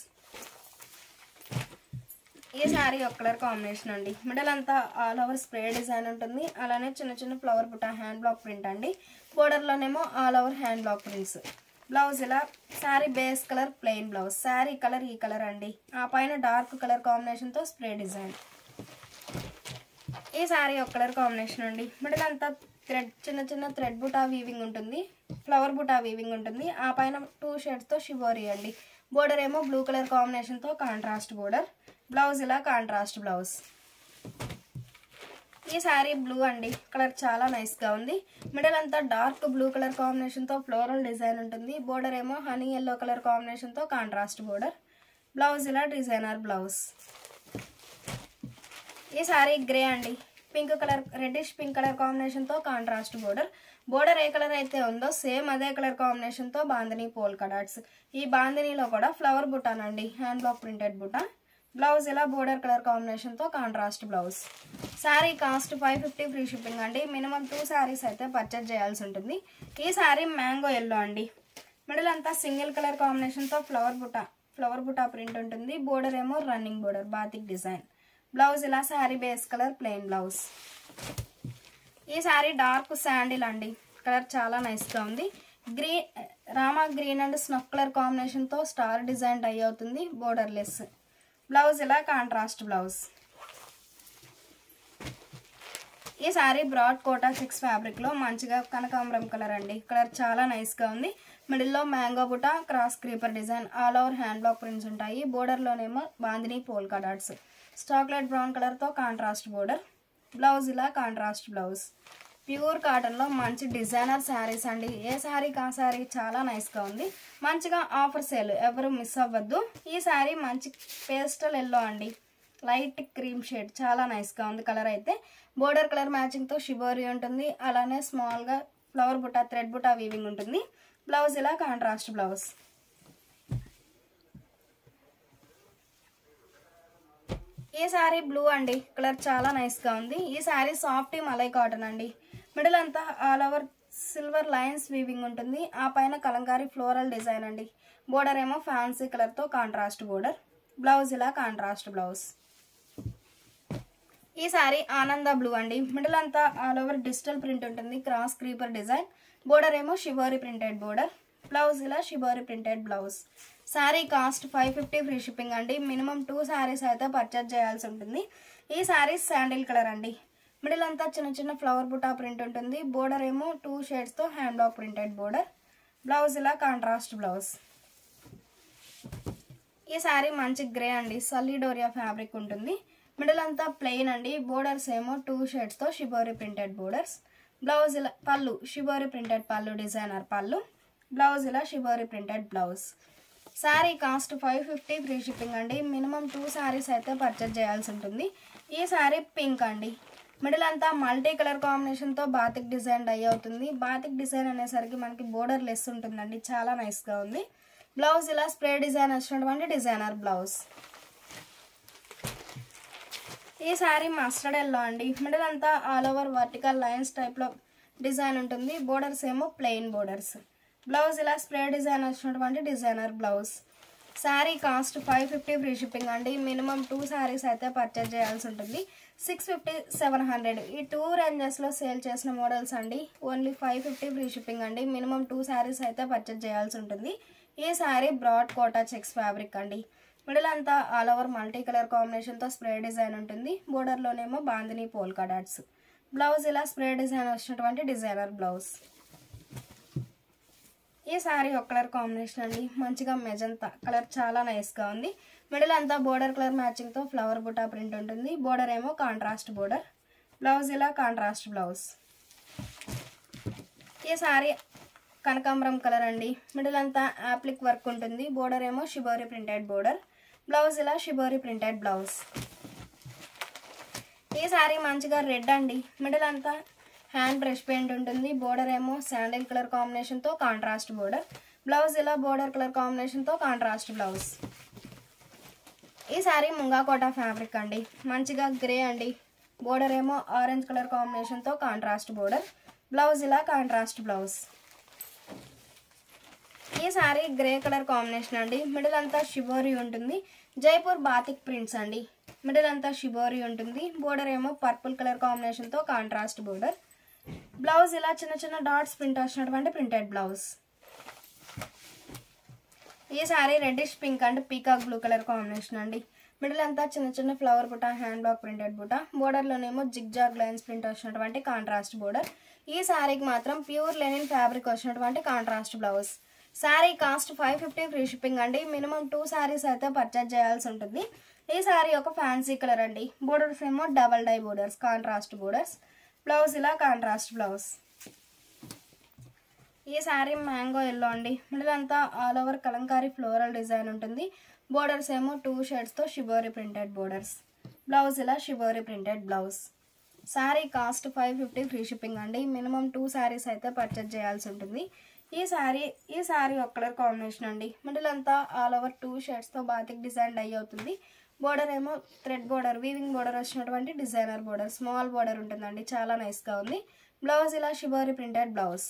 ఈ శారీ ఒక కలర్ కాంబినేషన్ అండి, మిడిల్ అంతా ఆల్ ఓవర్ స్ప్రే డిజైన్ ఉంటుంది. అలానే చిన్న చిన్న flower buta hand block print అండి. బోర్డర్లోనేమో all over hand block prints. Blouse ఇలా sari base colour plain blouse. Sari colour ఈ కలర్ అండి, ఆ పైన డార్క్ కలర్ కాంబినేషన్తో స్ప్రే డిజైన్. ఈ శారీ ఒక కలర్ కాంబినేషన్ అండి, మిడిల్ అంతా థ్రెడ్ చిన్న చిన్న థ్రెడ్ బుటా వీవింగ్ ఉంటుంది, ఫ్లవర్ బుటా వీవింగ్ ఉంటుంది. ఆ పైన 2 షేడ్స్తో షిబోరీ అండి. బోర్డర్ ఏమో బ్లూ కలర్ కాంబినేషన్తో కాంట్రాస్ట్ బోర్డర్. బ్లౌజ్ ఇలా కాంట్రాస్ట్ బ్లౌజ్. ఈ శారీ బ్లూ అండి, కలర్ చాలా నైస్గా ఉంది. మిడిల్ అంతా డార్క్ బ్లూ కలర్ కాంబినేషన్తో ఫ్లోరల్ డిజైన్ ఉంటుంది. బోర్డర్ ఏమో హనీ ఎల్లో కలర్ కాంబినేషన్తో కాంట్రాస్ట్ బోర్డర్. బ్లౌజ్ ఇలా డిజైనర్ బ్లౌజ్. ఈ శారీ గ్రే అండి, pink colour reddish pink colour కాంబినేషన్తో కాంట్రాస్ట్ బోర్డర్. బోర్డర్ ఏ కలర్ అయితే ఉందో సేమ్ అదే కలర్ కాంబినేషన్తో బాందిని పోల్కా డాట్స్. ఈ బాందినీలో కూడా ఫ్లవర్ బుటానండి, hand block printed buta. Blouse ఇలా బోర్డర్ కలర్ కాంబినేషన్తో contrast blouse. Sari cost 550 free shipping అండి. మినిమం 2 శారీస్ అయితే పర్చేజ్ చేయాల్సి ఉంటుంది. ఈ శారీ మ్యాంగో ఎల్లో అండి. మిడిల్ అంతా సింగిల్ కలర్ కాంబినేషన్తో ఫ్లవర్ బుటా ప్రింట్ ఉంటుంది. బోర్డర్ ఏమో running border batik design. Blouse ఇలా sari base colour plain blouse. ఈ శారీ డార్క్ శాండిల్ అండి. కలర్ చాలా నైస్గా ఉంది. Rama green and snuff colour కాంబినేషన్తో స్టార్ డిజైన్ డై అవుతుంది. Border less. బ్లౌజ్ ఇలా కాంట్రాస్ట్ బ్లౌజ్. ఈ శారీ బ్రాడ్ కోటా చెక్స్ ఫ్యాబ్రిక్లో మంచిగా కనకాంబరం కలర్ అండి. కలర్ చాలా నైస్గా ఉంది. మిడిల్లో mango buta cross creeper design all over hand block prints ఉంటాయి. బోర్డర్లోనేమో bandhani polka dots. Chocolate brown కలర్తో కాంట్రాస్ట్ బోర్డర్. బ్లౌజ్ ఇలా కాంట్రాస్ట్ బ్లౌజ్. ప్యూర్ కాటన్లో మంచి డిజైనర్ శారీస్ అండి. ఏ శారీకి ఆ శారీ చాలా నైస్గా ఉంది. మంచిగా ఆఫర్ సేల్, ఎవరు మిస్ అవ్వద్దు. ఈ శారీ మంచి పేస్టల్ ఎల్లో అండి. లైట్ క్రీమ్ షేడ్ చాలా నైస్గా ఉంది. కలర్ అయితే బోర్డర్ కలర్ మ్యాచింగ్తో షిబోరీ ఉంటుంది. అలానే స్మాల్గా flower buta thread buta weaving ఉంటుంది. బ్లౌజ్ ఇలా కాంట్రాస్ట్ బ్లౌజ్. ఈ శారీ బ్లూ అండి. కలర్ చాలా నైస్గా ఉంది. ఈ శారీ సాఫ్ట్ మలై కాటన్ అండి. మిడిల్ అంతా all over silver lines weaving ఉంటుంది. ఆ పైన కలంకారీ ఫ్లోరల్ డిజైన్ అండి. బోర్డర్ ఏమో ఫ్యాన్సీ కలర్తో కాంట్రాస్ట్ బోర్డర్. బ్లౌజ్ ఇలా కాంట్రాస్ట్ బ్లౌజ్. ఈ శారీ ఆనంద బ్లూ అండి. మిడిల్ అంతా ఆల్ ఓవర్ డిజిటల్ ప్రింట్ ఉంటుంది. Cross creeper design. బోర్డర్ ఏమో షిబోరీ ప్రింటెడ్ బోర్డర్. బ్లౌజ్ ఇలా shibori printed blouse. Sari cost 550 free shipping అండి. మినిమం 2 శారీస్ అయితే పర్చేజ్ చేయాల్సి ఉంటుంది. ఈ శారీ శాండిల్ కలర్ అండి. మిడిల్ అంతా చిన్న చిన్న ఫ్లవర్ బుటా ప్రింట్ ఉంటుంది. బోర్డర్ ఏమో 2 షేడ్స్తో hand block printed border. Blouse ఇలా కాంట్రాస్ట్ బ్లౌజ్. ఈ శారీ మంచి గ్రే అండి. సల్లిడోరియా ఫ్యాబ్రిక్ ఉంటుంది. మిడిల్ అంతా ప్లెయిన్ అండి. బోర్డర్స్ ఏమో 2 షేడ్స్తో షిబోరీ ప్రింటెడ్ బోర్డర్స్. బ్లౌజ్ ఇలా పళ్ళు షిబోరీ ప్రింటెడ్ పళ్ళు డిజైనర్ పళ్ళు. బ్లౌజ్ ఇలా shibori printed blouse. Sari cost 550 free shipping అండి. మినిమం 2 శారీస్ అయితే పర్చేజ్ చేయాల్సి ఉంటుంది. ఈ శారీ పింక్ అండి. మిడిల్ అంతా మల్టీ కలర్ కాంబినేషన్తో బాతిక్ డిజైన్ డై అవుతుంది. బాతిక్ డిజైన్ అనేసరికి మనకి బోర్డర్ లెస్ ఉంటుందండి. చాలా నైస్గా ఉంది. బ్లౌజ్ ఇలా స్ప్రే డిజైన్ వచ్చినటువంటి డిజైనర్ బ్లౌజ్. ఈ శారీ మస్టర్డ్ ఎల్లో అండి. మిడిల్ అంతా ఆల్ ఓవర్ వర్టికల్ లైన్స్ టైప్లో డిజైన్ ఉంటుంది. బోర్డర్స్ ఏమో ప్లెయిన్ బోర్డర్స్. బ్లౌజ్ ఇలా స్ప్రే డిజైన్ వచ్చినటువంటి designer blouse. Sari cost 550 free shipping అండి. మినిమం 2 శారీస్ అయితే పర్చేజ్ చేయాల్సి ఉంటుంది. 650, 700 ఈ 2 రేంజెస్లో సేల్ చేసిన మోడల్స్ అండి. ఓన్లీ 550 ఫ్రీ షిప్పింగ్ అండి. మినిమం 2 శారీస్ అయితే పర్చేజ్ చేయాల్సి ఉంటుంది. ఈ sari broad Kota checks fabric అండి. మిడిల్ అంతా ఆల్ ఓవర్ మల్టీ కలర్ కాంబినేషన్తో స్ప్రే డిజైన్ ఉంటుంది. బోర్డర్లోనేమో బాందిని పోల్కా డాట్స్. బ్లౌజ్ ఇలా స్ప్రే డిజైన్ వచ్చినటువంటి డిజైనర్ బ్లౌజ్. ఈ శారీ ఒక కలర్ కాంబినేషన్ అండి. మంచిగా మెజంతా కలర్ చాలా నైస్గా ఉంది. మిడిల్ అంతా బోర్డర్ కలర్ మ్యాచింగ్తో ఫ్లవర్ బుటా ప్రింట్ ఉంటుంది. బోర్డర్ ఏమో కాంట్రాస్ట్ బోర్డర్. బ్లౌజ్ ఇలా కాంట్రాస్ట్ బ్లౌజ్. ఈ శారీ కనకాంబరం కలర్ అండి. మిడిల్ అంతా యాప్లిక్ వర్క్ ఉంటుంది. బోర్డర్ ఏమో షిబోరీ ప్రింటెడ్ బోర్డర్. బ్లౌజ్ ఇలా షిబోరీ ప్రింటెడ్ బ్లౌజ్. ఈ శారీ మంచిగా రెడ్ అండి. మిడిల్ అంతా హ్యాండ్ బ్రష్ పెయింట్ ఉంటుంది. బోర్డర్ ఏమో శాండిల్ కలర్ కాంబినేషన్తో కాంట్రాస్ట్ బోర్డర్. బ్లౌజ్ ఇలా బోర్డర్ కలర్ కాంబినేషన్తో కాంట్రాస్ట్ బ్లౌజ్. ఈ శారీ ముంగా కోటా ఫ్యాబ్రిక్ అండి. మంచిగా గ్రే అండి. బోర్డర్ ఏమో ఆరెంజ్ కలర్ కాంబినేషన్తో కాంట్రాస్ట్ బోర్డర్. బ్లౌజ్ ఇలా కాంట్రాస్ట్ బ్లౌజ్. ఈ శారీ గ్రే కలర్ కాంబినేషన్ అండి. మిడిల్ అంతా షిబోరీ ఉంటుంది. జైపూర్ బాతిక్ ప్రింట్స్ అండి. మిడిల్ అంతా షిబోరీ ఉంటుంది. బోర్డర్ ఏమో పర్పుల్ కలర్ కాంబినేషన్తో కాంట్రాస్ట్ బోర్డర్. బ్లౌజ్ ఇలా చిన్న చిన్న డాట్స్ ప్రింట్ వచ్చినటువంటి ప్రింటెడ్ బ్లౌజ్. ఈ sari reddish pink and peacock blue colour combination అండి. మిడిల్ అంతా చిన్న చిన్న flower buta hand block printed buta. బోర్డర్లోనేమో జిగ్ జాగ్ లైన్స్ ప్రింట్ వచ్చినటువంటి కాంట్రాస్ట్ బోర్డర్. ఈ శారీకి మాత్రం ప్యూర్ లెనిన్ ఫ్యాబ్రిక్ వచ్చినటువంటి contrast blouse. Sari cost 550 free shipping అండి. మినిమం 2 శారీస్ అయితే పర్చేజ్ చేయాల్సి ఉంటుంది. ఈ శారీ ఒక ఫ్యాన్సీ కలర్ అండి. బోర్డర్స్ ఏమో double dye borders contrast borders. Blouse ఇలా కాంట్రాస్ట్ బ్లౌజ్. ఈ శారీ మ్యాంగో ఎల్లో అండి. మిడిల్ అంతా all over kalamkari floral design ఉంటుంది. బోర్డర్స్ ఏమో 2 షేడ్స్తో షిబోరీ ప్రింటెడ్ బోర్డర్స్. బ్లౌజ్ ఇలా shibori printed blouse. Sari cost 550 free shipping అండి. మినిమం 2 శారీస్ అయితే పర్చేజ్ చేయాల్సి ఉంటుంది. ఈ శారీ ఒక కలర్ కాంబినేషన్ అండి. మిడిల్ అంతా ఆల్ ఓవర్ 2 షేడ్స్తో బాతిక్ డిజైన్ డై అవుతుంది. బోర్డర్ ఏమో థ్రెడ్ బోర్డర్, వీవింగ్ బోర్డర్ వచ్చినటువంటి డిజైనర్ బోర్డర్, స్మాల్ బోర్డర్ ఉంటుందండి, చాలా నైస్గా ఉంది. బ్లౌజ్ ఇలా షిబోరి ప్రింటెడ్ బ్లౌజ్.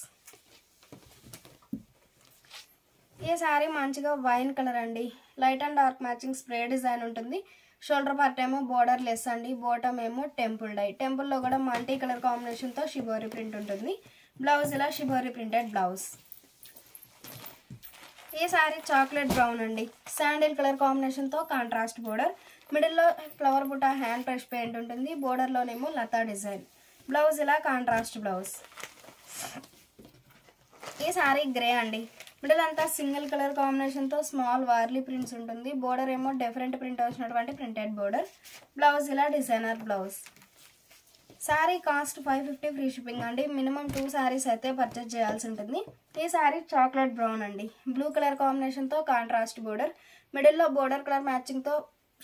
ఈ శారీ మంచిగా వైన్ కలర్ అండి, light and dark matching spray design ఉంటుంది. షోల్డర్ పార్ట్ ఏమో బోర్డర్ లెస్ అండి, బాటమ్ ఏమో టెంపుల్ డై, టెంపుల్లో కూడా మల్టీ కలర్ కాంబినేషన్తో షిబోరి ప్రింట్ ఉంటుంది. బ్లౌజ్ ఇలా షిబోరి ప్రింటెడ్ బ్లౌజ్. ఈ శారీ చాక్లెట్ బ్రౌన్ అండి, శాండిల్ కలర్ కాంబినేషన్తో కాంట్రాస్ట్ బోర్డర్, మిడిల్లో ఫ్లవర్ బుట్ట హ్యాండ్ బ్రష్ పెయింట్ ఉంటుంది, బోర్డర్లోనేమో లతా డిజైన్. బ్లౌజ్ ఇలా కాంట్రాస్ట్ బ్లౌజ్. ఈ శారీ గ్రే అండి, మిడిల్ అంతా సింగిల్ కలర్ కాంబినేషన్తో స్మాల్ వార్లీ ప్రింట్స్ ఉంటుంది, బోర్డర్ ఏమో డిఫరెంట్ ప్రింట్ వచ్చినటువంటి ప్రింటెడ్ బోర్డర్. బ్లౌజ్ ఇలా designer blouse. Sari cost 550 free shipping అండి. మినిమం 2 శారీస్ అయితే పర్చేజ్ చేయాల్సి ఉంటుంది. ఈ శారీ చాక్లెట్ బ్రౌన్ అండి, బ్లూ కలర్ కాంబినేషన్తో కాంట్రాస్ట్ బోర్డర్, మిడిల్లో బోర్డర్ కలర్ మ్యాచింగ్తో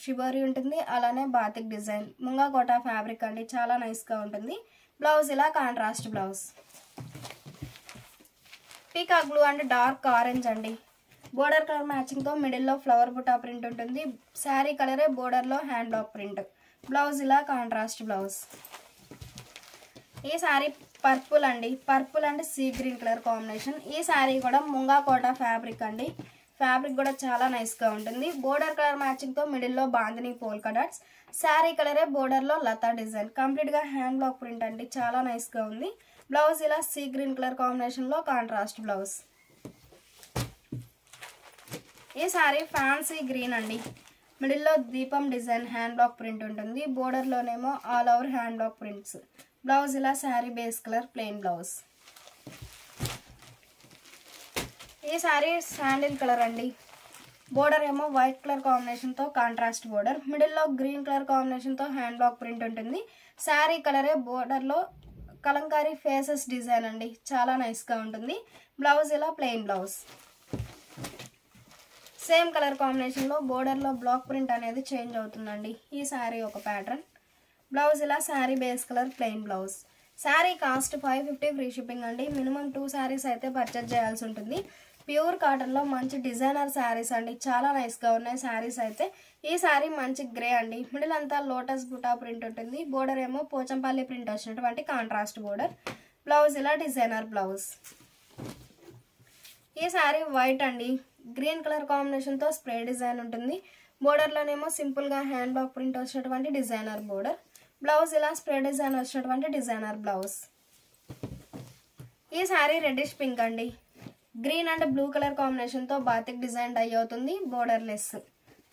షిబోరి ఉంటుంది, అలానే బాతిక్ డిజైన్, ముంగా కోటా ఫ్యాబ్రిక్ అండి, చాలా నైస్గా ఉంటుంది. బ్లౌజ్ ఇలా contrast blouse. Peacock blue and dark orange అండి, బోర్డర్ కలర్ మ్యాచింగ్తో మిడిల్లో ఫ్లవర్ బుటా ప్రింట్ ఉంటుంది, శారీ కలరే బోర్డర్లో హ్యాండ్ బ్లాక్ ప్రింట్. బ్లౌజ్ ఇలా కాంట్రాస్ట్ బ్లౌజ్. ఈ శారీ పర్పుల్ అండి, purple and sea green colour combination. ఈ శారీ కూడా ముంగా కోటా ఫ్యాబ్రిక్ అండి, ఫ్యాబ్రిక్ కూడా చాలా నైస్గా ఉంటుంది. బోర్డర్ కలర్ మ్యాచింగ్తో మిడిల్లో బాందిని పోల్కా డాట్స్, శారీ కలరే బోర్డర్లో లతా డిజైన్, కంప్లీట్గా హ్యాండ్ బ్లాక్ ప్రింట్ అండి, చాలా నైస్గా ఉంది. బ్లౌజ్ ఇలా సీ గ్రీన్ కలర్ కాంబినేషన్లో కాంట్రాస్ట్ బ్లౌజ్. ఈ శారీ ఫ్యాన్సీ గ్రీన్ అండి, మిడిల్లో దీపం డిజైన్ హ్యాండ్ బ్లాక్ ప్రింట్ ఉంటుంది, బోర్డర్లోనేమో all over hand block prints. Blouse ఇలా sari base colour plain blouse. ఈ శారీ శాండిల్ కలర్ అండి, బోర్డర్ ఏమో వైట్ కలర్ కాంబినేషన్తో కాంట్రాస్ట్ బోర్డర్, మిడిల్లో గ్రీన్ కలర్ కాంబినేషన్తో హ్యాండ్ బ్లాక్ ప్రింట్ ఉంటుంది, శారీ కలరే బోర్డర్లో కలంకారీ ఫేసెస్ డిజైన్ అండి, చాలా నైస్గా ఉంటుంది. బ్లౌజ్ ఇలా ప్లెయిన్ బ్లౌజ్. సేమ్ కలర్ కాంబినేషన్లో బోర్డర్లో బ్లాక్ ప్రింట్ అనేది చేంజ్ అవుతుందండి. ఈ శారీ ఒక ప్యాటర్న్. బ్లౌజ్ ఇలా sari base colour plain blouse. Sari cost 550 free shipping అండి. మినిమం 2 శారీస్ అయితే పర్చేజ్ చేయాల్సి ఉంటుంది. ప్యూర్ కాటన్లో మంచి డిజైనర్ శారీస్ అండి, చాలా నైస్గా ఉన్నాయి శారీస్ అయితే. ఈ శారీ మంచి గ్రే అండి, మిడిల్ అంతా లోటస్ బుటా ప్రింట్ ఉంటుంది, బోర్డర్ ఏమో పోచంపల్లి ప్రింట్ వచ్చినటువంటి కాంట్రాస్ట్ బోర్డర్. బ్లౌజ్ ఇలా డిజైనర్ బ్లౌజ్. ఈ శారీ వైట్ అండి, గ్రీన్ కలర్ కాంబినేషన్తో స్ప్రే డిజైన్ ఉంటుంది, బోర్డర్లోనేమో సింపుల్గా హ్యాండ్ బ్లాక్ ప్రింట్ వచ్చినటువంటి డిజైనర్ బోర్డర్. బ్లౌజ్ ఇలా స్ప్రే డిజైన్ వచ్చినటువంటి డిజైనర్ బ్లౌజ్. ఈ శారీ రెడ్డిష్ పింక్ అండి, గ్రీన్ అండ్ బ్లూ కలర్ కాంబినేషన్తో బాతిక్ డిజైన్ డై అవుతుంది, బోర్డర్ లెస్.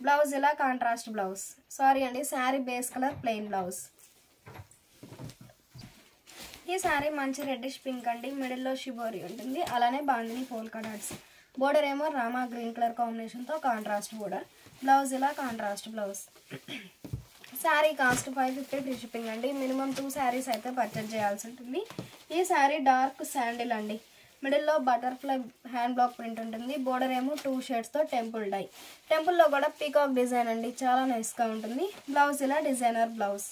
బ్లౌజ్ ఇలా కాంట్రాస్ట్ బ్లౌజ్. సారీ అండి, sari base colour plain blouse. ఈ శారీ మంచి రెడ్డిష్ పింక్ అండి, మిడిల్లో షిబోరి ఉంటుంది, అలానే బాందిని పోల్కా డాట్స్, బోర్డర్ ఏమో రామా గ్రీన్ కలర్ కాంబినేషన్తో కాంట్రాస్ట్ బోర్డర్. బ్లౌజ్ ఇలా contrast blouse. Sari cost 550 free shipping అండి. మినిమం 2 శారీస్ అయితే పర్చేజ్ చేయాల్సి ఉంటుంది. ఈ శారీ డార్క్ శాండిల్ అండి, మిడిల్లో బటర్ఫ్లై హ్యాండ్ బ్లాక్ ప్రింట్ ఉంటుంది, బోర్డర్ ఏమో 2 షేడ్స్తో టెంపుల్ డై, టెంపుల్లో కూడా పీకాక్ డిజైన్ అండి, చాలా నైస్గా ఉంటుంది. బ్లౌజ్ ఇలా డిజైనర్ బ్లౌజ్.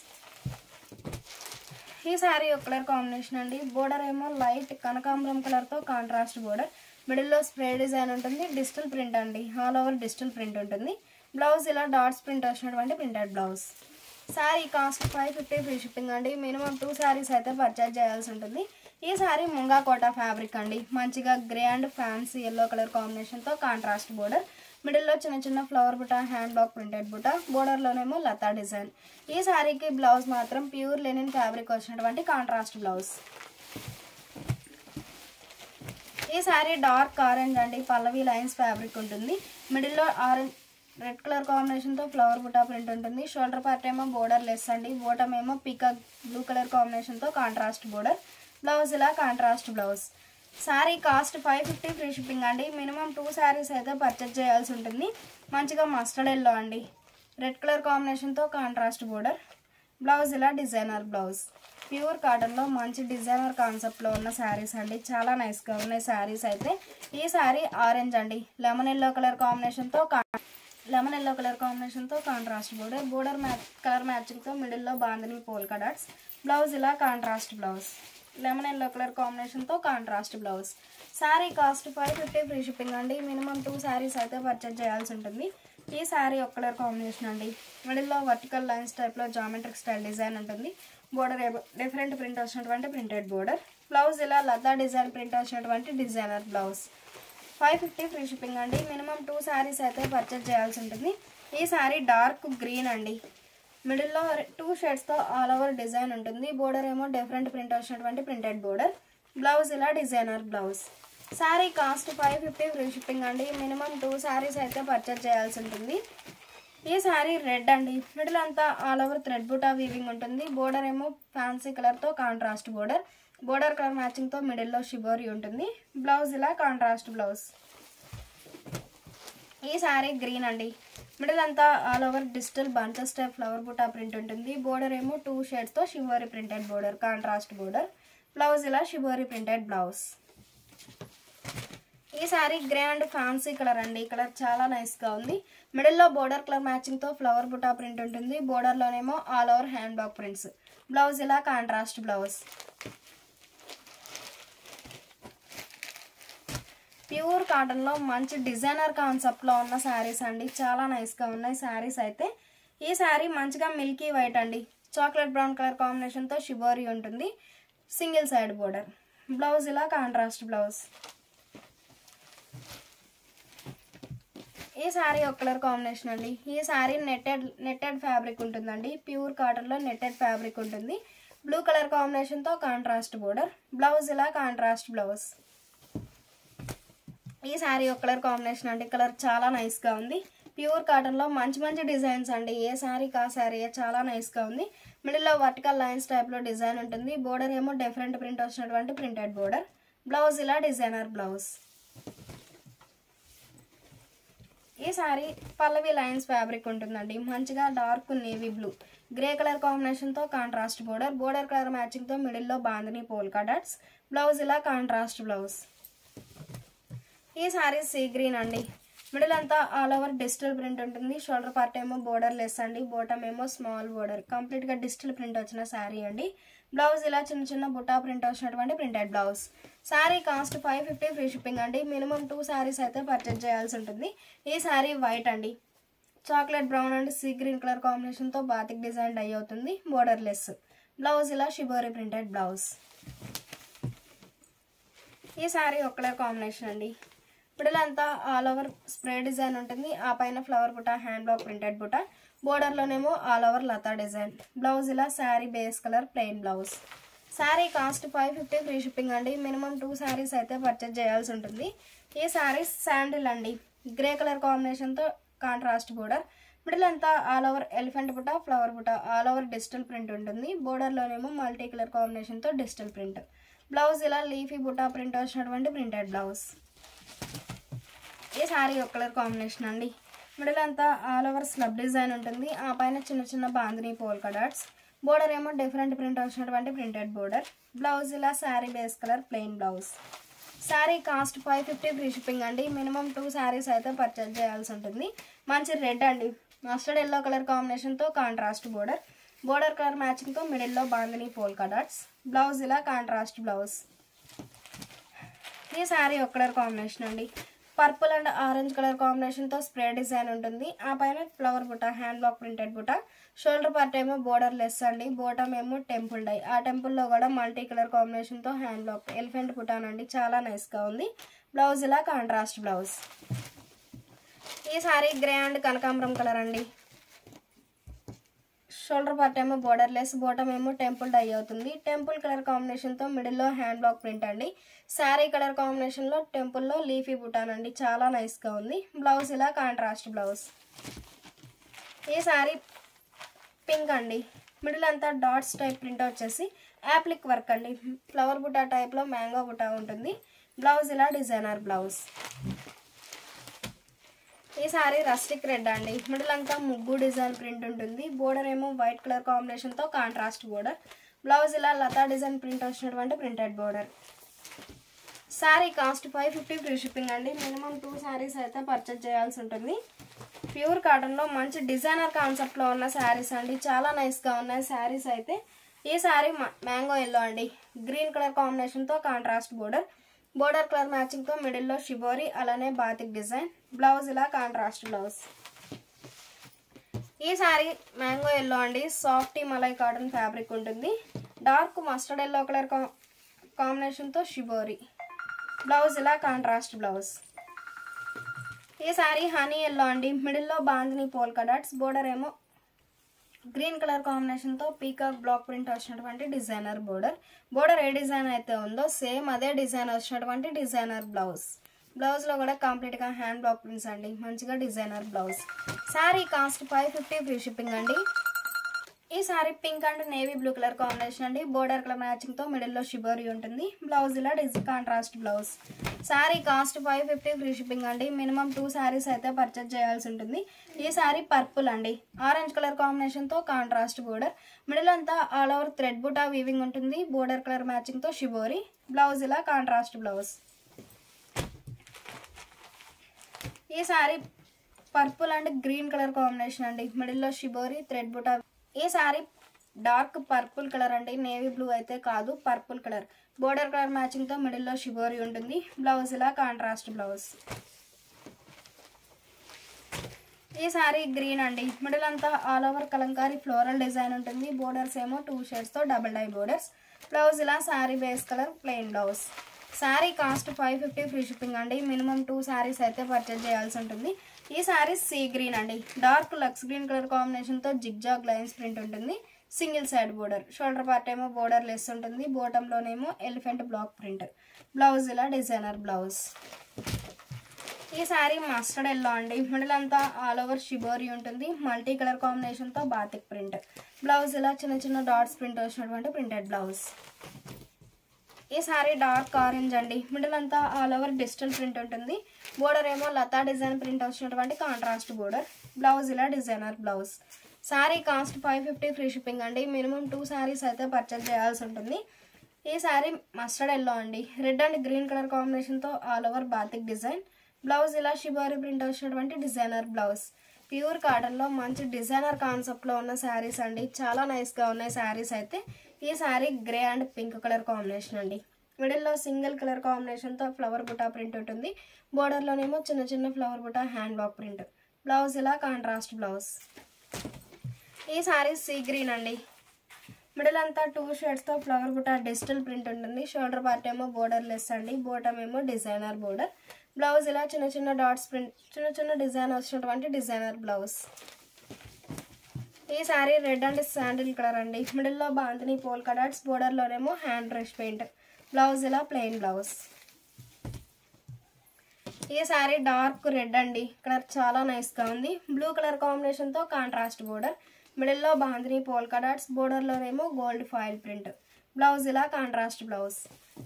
ఈ శారీ ఒక కలర్ కాంబినేషన్ అండి, బోర్డర్ ఏమో లైట్ కనకాంబరం కలర్తో కాంట్రాస్ట్ బోర్డర్, మిడిల్లో స్ప్రే డిజైన్ ఉంటుంది, డిజిటల్ ప్రింట్ అండి, ఆల్ ఓవర్ డిజిటల్ ప్రింట్ ఉంటుంది. బ్లౌజ్ ఇలా డాట్స్ ప్రింట్ వచ్చినటువంటి printed blouse. Sari cost 550 free shipping అండి. మినిమం 2 శారీస్ అయితే పర్చేజ్ చేయాల్సి ఉంటుంది. ఈ శారీ ముంగా కోటా ఫ్యాబ్రిక్ అండి, మంచిగా grey and fancy yellow colour కాంబినేషన్తో కాంట్రాస్ట్ బోర్డర్, మిడిల్లో చిన్న చిన్న flower buta hand block printed buta, బోర్డర్లోనేమో లతా డిజైన్. ఈ శారీకి బ్లౌజ్ మాత్రం ప్యూర్ లెనిన్ ఫ్యాబ్రిక్ వచ్చినటువంటి కాంట్రాస్ట్ బ్లౌజ్. ఈ శారీ డార్క్ ఆరెంజ్ అండి, పల్లవి లైన్స్ ఫ్యాబ్రిక్ ఉంటుంది, మిడిల్లో ఆరెంజ్ రెడ్ కలర్ కాంబినేషన్తో ఫ్లవర్ బుటా ప్రింట్ ఉంటుంది, షోల్డర్ పార్ట్ ఏమో బోర్డర్ లెస్ అండి, బోటమ్ ఏమో పీకాక్ బ్లూ కలర్ కాంబినేషన్తో కాంట్రాస్ట్ బోర్డర్. బ్లౌజ్ ఇలా contrast blouse. Sari cost 550 free shipping అండి. మినిమం 2 శారీస్ అయితే పర్చేజ్ చేయాల్సి ఉంటుంది. మంచిగా మస్టర్డ్ ఎల్లో అండి, రెడ్ కలర్ కాంబినేషన్తో కాంట్రాస్ట్ బోర్డర్. బ్లౌజ్ ఇలా డిజైనర్ బ్లౌజ్. ప్యూర్ కాటన్లో మంచి డిజైనర్ కాన్సెప్ట్లో ఉన్న శారీస్ అండి, చాలా నైస్గా ఉన్నాయి శారీస్ అయితే. ఈ శారీ ఆరెంజ్ అండి, లెమన్ ఎల్లో కలర్ కాంబినేషన్తో కాంట్రాస్ట్ బోర్డర్, బోర్డర్ కలర్ మ్యాచింగ్తో మిడిల్లో బాందిని పోల్కా డాట్స్. బ్లౌజ్ ఇలా contrast blouse, lemon yellow colour కాంబినేషన్తో contrast blouse. Sari cost 550 free shipping అండి. మినిమం 2 శారీస్ అయితే పర్చేజ్ చేయాల్సి ఉంటుంది. ఈ శారీ ఒక కలర్ కాంబినేషన్ అండి. మిడిల్లో వర్టికల్ లైన్స్ టైప్లో జామెట్రిక్ స్టైల్ డిజైన్ ఉంటుంది. బోర్డర్ డిఫరెంట్ ప్రింట్ వచ్చినటువంటి ప్రింటెడ్ బోర్డర్. బ్లౌజ్ ఇలా లతా డిజైన్ ప్రింట్ వచ్చినటువంటి డిజైనర్ బ్లౌజ్. 550 ఫ్రీ షిప్పింగ్ అండి. మినిమం 2 శారీస్ అయితే పర్చేజ్ చేయాల్సి ఉంటుంది. ఈ శారీ డార్క్ గ్రీన్ అండి. మిడిల్లో 2 షేడ్స్తో ఆల్ ఓవర్ డిజైన్ ఉంటుంది. బోర్డర్ ఏమో డిఫరెంట్ ప్రింట్ వచ్చినటువంటి ప్రింటెడ్ బోర్డర్. బ్లౌజ్ ఇలా designer blouse. Sari cost 550 free shipping అండి. మినిమం 2 శారీస్ అయితే పర్చేజ్ చేయాల్సి ఉంటుంది. ఈ శారీ రెడ్ అండి. మిడిల్ అంతా ఆల్ ఓవర్ థ్రెడ్ బూటా వీవింగ్ ఉంటుంది. బోర్డర్ ఏమో ఫ్యాన్సీ కలర్తో కాంట్రాస్ట్ బోర్డర్. బోర్డర్ కలర్ మ్యాచింగ్తో మిడిల్లో షిబోరి ఉంటుంది. బ్లౌజ్ ఇలా కాంట్రాస్ట్ బ్లౌజ్. ఈ శారీ గ్రీన్ అండి. మిడిల్ అంతా all over digital bunches type flower buta print ఉంటుంది. బోర్డర్ ఏమో 2 షేడ్స్తో shibori printed border, contrast border. Blouse ఇలా షిబోరి ప్రింటెడ్ బ్లౌజ్. ఈ sari grey and fancy colour అండి. కలర్ చాలా నైస్గా ఉంది. మిడిల్లో బోర్డర్ కలర్ మ్యాచింగ్తో ఫ్లవర్ బుటా ప్రింట్ ఉంటుంది. బోర్డర్లోనేమో all over hand bag prints. Blouse ఇలా కాంట్రాస్ట్ బ్లౌజ్. ప్యూర్ కాటన్లో మంచి డిజైనర్ కాన్సెప్ట్లో ఉన్న శారీస్ అండి. చాలా నైస్గా ఉన్నాయి శారీస్ అయితే. ఈ శారీ మంచిగా మిల్కీ వైట్ అండి. చాక్లెట్ బ్రౌన్ కలర్ కాంబినేషన్తో షిబోరి ఉంటుంది. Single side border. బ్లౌజ్ ఇలా కాంట్రాస్ట్ బ్లౌజ్. ఈ శారీ ఒక కలర్ కాంబినేషన్ అండి. ఈ శారీ నెట్టెడ్ ఫ్యాబ్రిక్ ఉంటుందండి. ప్యూర్ కాటన్లో నెట్టెడ్ ఫ్యాబ్రిక్ ఉంటుంది. బ్లూ కలర్ కాంబినేషన్తో కాంట్రాస్ట్ బోర్డర్. బ్లౌజ్ ఇలా కాంట్రాస్ట్ బ్లౌజ్. ఈ శారీ ఒక కలర్ కాంబినేషన్ అండి. కలర్ చాలా నైస్గా ఉంది. ప్యూర్ కాటన్లో మంచి డిజైన్స్ అండి. ఏ శారీకి ఆ శారీ చాలా నైస్గా ఉంది. మిడిల్లో వర్టికల్ లైన్స్ టైప్లో డిజైన్ ఉంటుంది. బోర్డర్ ఏమో డిఫరెంట్ ప్రింట్ వచ్చినటువంటి ప్రింటెడ్ బోర్డర్. బ్లౌజ్ ఇలా డిజైనర్ బ్లౌజ్. ఈ శారీ పల్లవి లైన్స్ ఫ్యాబ్రిక్ ఉంటుందండి. మంచిగా dark navy blue grey colour కాంబినేషన్తో కాంట్రాస్ట్ బోర్డర్. బోర్డర్ కలర్ మ్యాచింగ్తో మిడిల్లో బాందిని పోల్కా డాట్స్. బ్లౌజ్ ఇలా కాంట్రాస్ట్ బ్లౌజ్. ఈ శారీ సీ గ్రీన్ అండి. మిడిల్ అంతా ఆల్ ఓవర్ డిజిటల్ ప్రింట్ ఉంటుంది. షోల్డర్ పార్ట్ ఏమో బోర్డర్ లెస్ అండి. బాటమ్ ఏమో స్మాల్ బోర్డర్. కంప్లీట్గా డిజిటల్ ప్రింట్ వచ్చిన శారీ అండి. బ్లౌజ్ ఇలా చిన్న బుటా ప్రింట్ వచ్చినటువంటి printed blouse. Sari cost 550 free shipping అండి. మినిమం 2 శారీస్ అయితే పర్చేజ్ చేయాల్సి ఉంటుంది. ఈ శారీ వైట్ అండి. Chocolate brown and sea green colour కాంబినేషన్తో బాతిక్ డిజైన్ డై అవుతుంది. Border less. బ్లౌజ్ ఇలా షిబోరి ప్రింటెడ్ బ్లౌజ్. ఈ శారీ ఒక కలర్ కాంబినేషన్ అండి. మిడిల్ అంతా ఆల్ ఓవర్ స్ప్రే డిజైన్ ఉంటుంది. ఆ పైన flower buta, hand block printed buta. బోర్డర్లోనేమో ఆల్ ఓవర్ లతా డిజైన్. బ్లౌజ్ ఇలా sari base colour plain blouse. Sari cost 550 free shipping అండి. మినిమం 2 శారీస్ అయితే పర్చేజ్ చేయాల్సి ఉంటుంది. ఈ శారీ శాండిల్ అండి. గ్రే కలర్ కాంబినేషన్తో కాంట్రాస్ట్ బోర్డర్. మిడిల్ అంతా ఆల్ ఓవర్ ఎలిఫెంట్ బుటా, ఫ్లవర్ బుటా, ఆల్ ఓవర్ డిజిటల్ ప్రింట్ ఉంటుంది. బోర్డర్లోనేమో మల్టీ కలర్ కాంబినేషన్తో డిజిటల్ ప్రింట్. బ్లౌజ్ ఇలా లీఫీ బుటా ప్రింట్ వచ్చినటువంటి ప్రింటెడ్ బ్లౌజ్. ఈ శారీ ఒక కలర్ కాంబినేషన్ అండి. మిడిల్ అంతా ఆల్ ఓవర్ స్లబ్ డిజైన్ ఉంటుంది. ఆ పైన చిన్న బాందిని పోల్కా డాట్స్. బోర్డర్ ఏమో డిఫరెంట్ ప్రింట్ వచ్చినటువంటి ప్రింటెడ్ బోర్డర్. బ్లౌజ్ ఇలా sari base colour plain blouse. Sari cost 550 free shipping అండి. మినిమం 2 శారీస్ అయితే పర్చేజ్ చేయాల్సి ఉంటుంది. మంచి రెడ్ అండి. మస్టర్డ్ ఎల్లో కలర్ కాంబినేషన్తో కాంట్రాస్ట్ బోర్డర్. బోర్డర్ కలర్ మ్యాచింగ్తో మిడిల్లో బాందిని పోల్కా డాట్స్. బ్లౌజ్ ఇలా కాంట్రాస్ట్ బ్లౌజ్. ఈ శారీ ఒక కలర్ కాంబినేషన్ అండి. పర్పుల్ అండ్ ఆరెంజ్ కలర్ కాంబినేషన్తో స్ప్రే డిజైన్ ఉంటుంది. ఆ పైన flower buta, hand block printed బుటా. షోల్డర్ పార్ట్ ఏమో బోర్డర్ లెస్ అండి. బాటమ్ ఏమో టెంపుల్ డై. ఆ టెంపుల్లో కూడా మల్టీ కలర్ కాంబినేషన్తో హ్యాండ్ బ్లాక్ ఎలిఫెంట్ బుటానండి. చాలా నైస్గా ఉంది. బ్లౌజ్ ఇలా కాంట్రాస్ట్ బ్లౌజ్. ఈ శారీ గ్రే అండ్ కనకాంబరం కలర్ అండి. షోల్డర్ పార్ట్ ఏమో బోర్డర్ లెస్, బాటమ్ ఏమో టెంపుల్ డై అవుతుంది. టెంపుల్ కలర్ కాంబినేషన్తో మిడిల్లో హ్యాండ్ బ్లాక్ ప్రింట్ అండి. శారీ కలర్ కాంబినేషన్లో టెంపుల్లో లీఫీ బుటానండి. చాలా నైస్గా ఉంది. బ్లౌజ్ ఇలా కాంట్రాస్ట్ బ్లౌజ్. ఈ శారీ పింక్ అండి. మిడిల్ అంతా డాట్స్ టైప్ ప్రింట్ వచ్చేసి యాప్లిక్ వర్క్ అండి. ఫ్లవర్ బుటా టైప్లో మ్యాంగో బుటా ఉంటుంది. బ్లౌజ్ ఇలా డిజైనర్ బ్లౌజ్. ఈ శారీ రస్టిక్ రెడ్ అండి. మిడిల్ అంతా ముగ్గు డిజైన్ ప్రింట్ ఉంటుంది. బోర్డర్ ఏమో వైట్ కలర్ కాంబినేషన్తో కాంట్రాస్ట్ బోర్డర్. బ్లౌజ్ ఇలా లతా డిజైన్ ప్రింట్ వచ్చినటువంటి printed border. Sari cost 550 free shipping అండి. మినిమం 2 శారీస్ అయితే పర్చేజ్ చేయాల్సి ఉంటుంది. ప్యూర్ కాటన్లో మంచి డిజైనర్ కాన్సెప్ట్లో ఉన్న శారీస్ అండి. చాలా నైస్గా ఉన్నాయి శారీస్ అయితే. ఈ శారీ మ్యాంగో ఎల్లో అండి. గ్రీన్ కలర్ కాంబినేషన్తో కాంట్రాస్ట్ బోర్డర్. బోర్డర్ కలర్ మ్యాచింగ్తో మిడిల్లో షిబోరి, అలానే బాతిక్ డిజైన్. బ్లౌజ్ ఇలా కాంట్రాస్ట్ బ్లౌజ్. ఈ సారీ మ్యాంగో ఎల్లో అండి, సాఫ్టీ మలై కాటన్ ఫ్యాబ్రిక్ ఉంటుంది. డార్క్ మస్టర్డ్ ఎల్లో కలర్ కాంబినేషన్తో షిబోరి. బ్లౌజ్ ఇలా కాంట్రాస్ట్ బ్లౌజ్. ఈ సారీ హనీ ఎల్లో అండి, మిడిల్లో బాందిని పోల్కా డాట్స్, బోర్డర్ ఏమో గ్రీన్ కలర్ కాంబినేషన్తో పీకాక్ బ్లాక్ ప్రింట్ వచ్చినటువంటి డిజైనర్ బోర్డర్. బోర్డర్ ఏ డిజైన్ అయితే ఉందో సేమ్ అదే డిజైన్ వచ్చినటువంటి డిజైనర్ బ్లౌజ్. బ్లౌజ్లో కూడా కంప్లీట్గా హ్యాండ్ బ్లాక్ ప్రింట్స్ అండి, మంచిగా designer blouse. Sari cost 550 free shipping అండి. ఈ sari pink and navy blue colour combination అండి, బోర్డర్ కలర్ మ్యాచింగ్తో మిడిల్లో షిబోరి ఉంటుంది. బ్లౌజ్ ఇలా contrast blouse. Sari cost 550 free shipping అండి. మినిమం 2 శారీస్ అయితే పర్చేజ్ చేయాల్సి ఉంటుంది. ఈ సారీ పర్పుల్ అండి, ఆరెంజ్ కలర్ కాంబినేషన్తో కాంట్రాస్ట్ బోర్డర్, మిడిల్ అంతా all over thread buta weaving ఉంటుంది. బోర్డర్ కలర్ మ్యాచింగ్తో షిబోరి. బ్లౌజ్ ఇలా కాంట్రాస్ట్ బ్లౌజ్. ఈ sari purple and green colour combination అండి, మిడిల్లో షిబోరి థ్రెడ్ బుటా. ఈ సారీ డార్క్ పర్పుల్ కలర్ అండి, నేవీ బ్లూ అయితే కాదు, పర్పుల్ కలర్. బోర్డర్ కలర్ మ్యాచింగ్తో మిడిల్లో షిబోరి ఉంటుంది. బ్లౌజ్ ఇలా కాంట్రాస్ట్ బ్లౌజ్. ఈ సారీ గ్రీన్ అండి, మిడిల్ అంతా all over kalamkari floral design ఉంటుంది. బోర్డర్స్ ఏమో 2 షేడ్స్తో డబుల్ డై బోర్డర్స్. బ్లౌజ్ ఇలా sorry base colour plain blouse. Sari cost 550 free shipping అండి. మినిమం 2 శారీస్ అయితే పర్చేజ్ చేయాల్సి ఉంటుంది. ఈ శారీ సీ గ్రీన్ అండి, డార్క్ లక్స్ గ్రీన్ కలర్ కాంబినేషన్తో జిగ్జాగ్ లైన్స్ ప్రింట్ ఉంటుంది. Single side border, shoulder part ఏమో బోర్డర్ లెస్ ఉంటుంది. బాటంలోనేమో ఎలిఫెంట్ బ్లాక్ ప్రింట్. బ్లౌజ్ ఇలా డిజైనర్ బ్లౌజ్. ఈ శారీ మస్టర్డ్ ఎల్లో అండి, మిడిల్ అంతా ఆల్ ఓవర్ షిబోరి ఉంటుంది. మల్టీ కలర్ కాంబినేషన్తో బాతిక్ ప్రింట్. బ్లౌజ్ ఇలా చిన్న చిన్న డాట్స్ ప్రింట్ వచ్చినటువంటి ప్రింటెడ్ బ్లౌజ్. ఈ సారీ డార్క్ ఆరెంజ్ అండి, మిడిల్ అంతా ఆల్ ఓవర్ డిజిటల్ ప్రింట్ ఉంటుంది. బోర్డర్ ఏమో లతా డిజైన్ ప్రింట్ వచ్చినటువంటి కాంట్రాస్ట్ బోర్డర్. బ్లౌజ్ ఇలా designer blouse. Sari cost 550 free shipping అండి. మినిమం 2 శారీస్ అయితే పర్చేజ్ చేయాల్సి ఉంటుంది. ఈ సారీ మస్టర్డ్ ఎల్లో అండి, రెడ్ అండ్ గ్రీన్ కలర్ కాంబినేషన్తో all over batik design. Blouse ఇలా షిబోరి ప్రింట్ వచ్చినటువంటి డిజైనర్ బ్లౌజ్. ప్యూర్ కాటన్లో మంచి డిజైనర్ కాన్సెప్ట్లో ఉన్న శారీస్ అండి, చాలా నైస్గా ఉన్నాయి శారీస్ అయితే. ఈ sari grey and pink colour combination అండి, మిడిల్లో సింగిల్ కలర్ కాంబినేషన్తో ఫ్లవర్ బుటా ప్రింట్ ఉంటుంది. బోర్డర్లోనేమో చిన్న చిన్న flower buta hand block print. Blouse ఇలా కాంట్రాస్ట్ బ్లౌజ్. ఈ సారీ సీ గ్రీన్ అండి, మిడిల్ అంతా 2 షేడ్స్తో ఫ్లవర్ బుటా డిజిటల్ ప్రింట్ ఉంటుంది. షోల్డర్ పార్ట్ ఏమో బోర్డర్ లెస్ అండి, బోటం ఏమో డిజైనర్ బోర్డర్. బ్లౌజ్ ఇలా చిన్న చిన్న డాట్స్ ప్రింట్, చిన్న చిన్న డిజైన్ వచ్చినటువంటి డిజైనర్ బ్లౌజ్. ఈ sari red and sandal colour అండి, మిడిల్లో బాందిని పోల్కా డాట్స్, బోర్డర్లోనేమో హ్యాండ్ బ్రష్ పెయింట్. బ్లౌజ్ ఇలా ప్లెయిన్ బ్లౌజ్. ఈ సారీ డార్క్ రెడ్ అండి, కలర్ చాలా నైస్గా ఉంది. బ్లూ కలర్ కాంబినేషన్తో కాంట్రాస్ట్ బోర్డర్, మిడిల్లో బాందిని పోల్కా డాట్స్, బోర్డర్లోనేమో గోల్డ్ ఫాయిల్ ప్రింట్. బ్లౌజ్ ఇలా contrast blouse.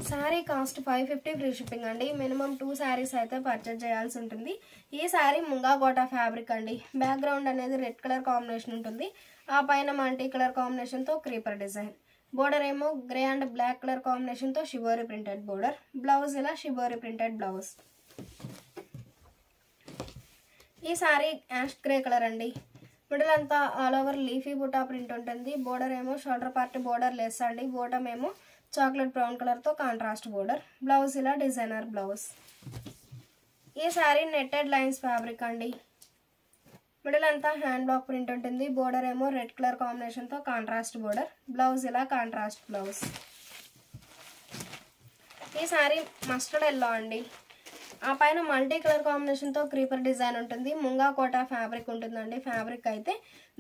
Sari cost 550 free shipping అండి. మినిమం 2 శారీస్ అయితే పర్చేజ్ చేయాల్సి ఉంటుంది. ఈ సారీ ముంగా కోటా ఫ్యాబ్రిక్ అండి, బ్యాక్గ్రౌండ్ అనేది రెడ్ కలర్ కాంబినేషన్ ఉంటుంది. ఆ పైన మల్టీ కలర్ కాంబినేషన్తో క్రీపర్ డిజైన్. బోర్డర్ ఏమో గ్రే అండ్ బ్లాక్ కలర్ కాంబినేషన్తో షిబోరి ప్రింటెడ్ బోర్డర్. బ్లౌజ్ ఇలా షిబోరి ప్రింటెడ్ బ్లౌజ్. ఈ సారీ యాష్ గ్రే కలర్ అండి, మిడిల్ అంతా ఆల్ ఓవర్ లీఫీ బుటా ప్రింట్ ఉంటుంది. బోర్డర్ ఏమో షోల్డర్ పార్ట్ బోర్డర్ లెస్ అండి, బోటం ఏమో చాక్లెట్ బ్రౌన్ కలర్తో కాంట్రాస్ట్ బోర్డర్. బ్లౌజ్ ఇలా డిజైనర్ బ్లౌజ్. ఈ సారీ నెట్టెడ్ లైన్స్ ఫ్యాబ్రిక్ అండి, మిడిల్ అంతా హ్యాండ్ బ్లాక్ ప్రింట్ ఉంటుంది. బోర్డర్ ఏమో రెడ్ కలర్ కాంబినేషన్తో కాంట్రాస్ట్ బోర్డర్. బ్లౌజ్ ఇలా కాంట్రాస్ట్ బ్లౌజ్. ఈ సారీ మస్టర్డ్ ఎల్లో అండి, ఆ పైన మల్టీ కలర్ కాంబినేషన్తో క్రీపర్ డిజైన్ ఉంటుంది. ముంగా కోటా ఫ్యాబ్రిక్ ఉంటుందండి. ఫ్యాబ్రిక్ అయితే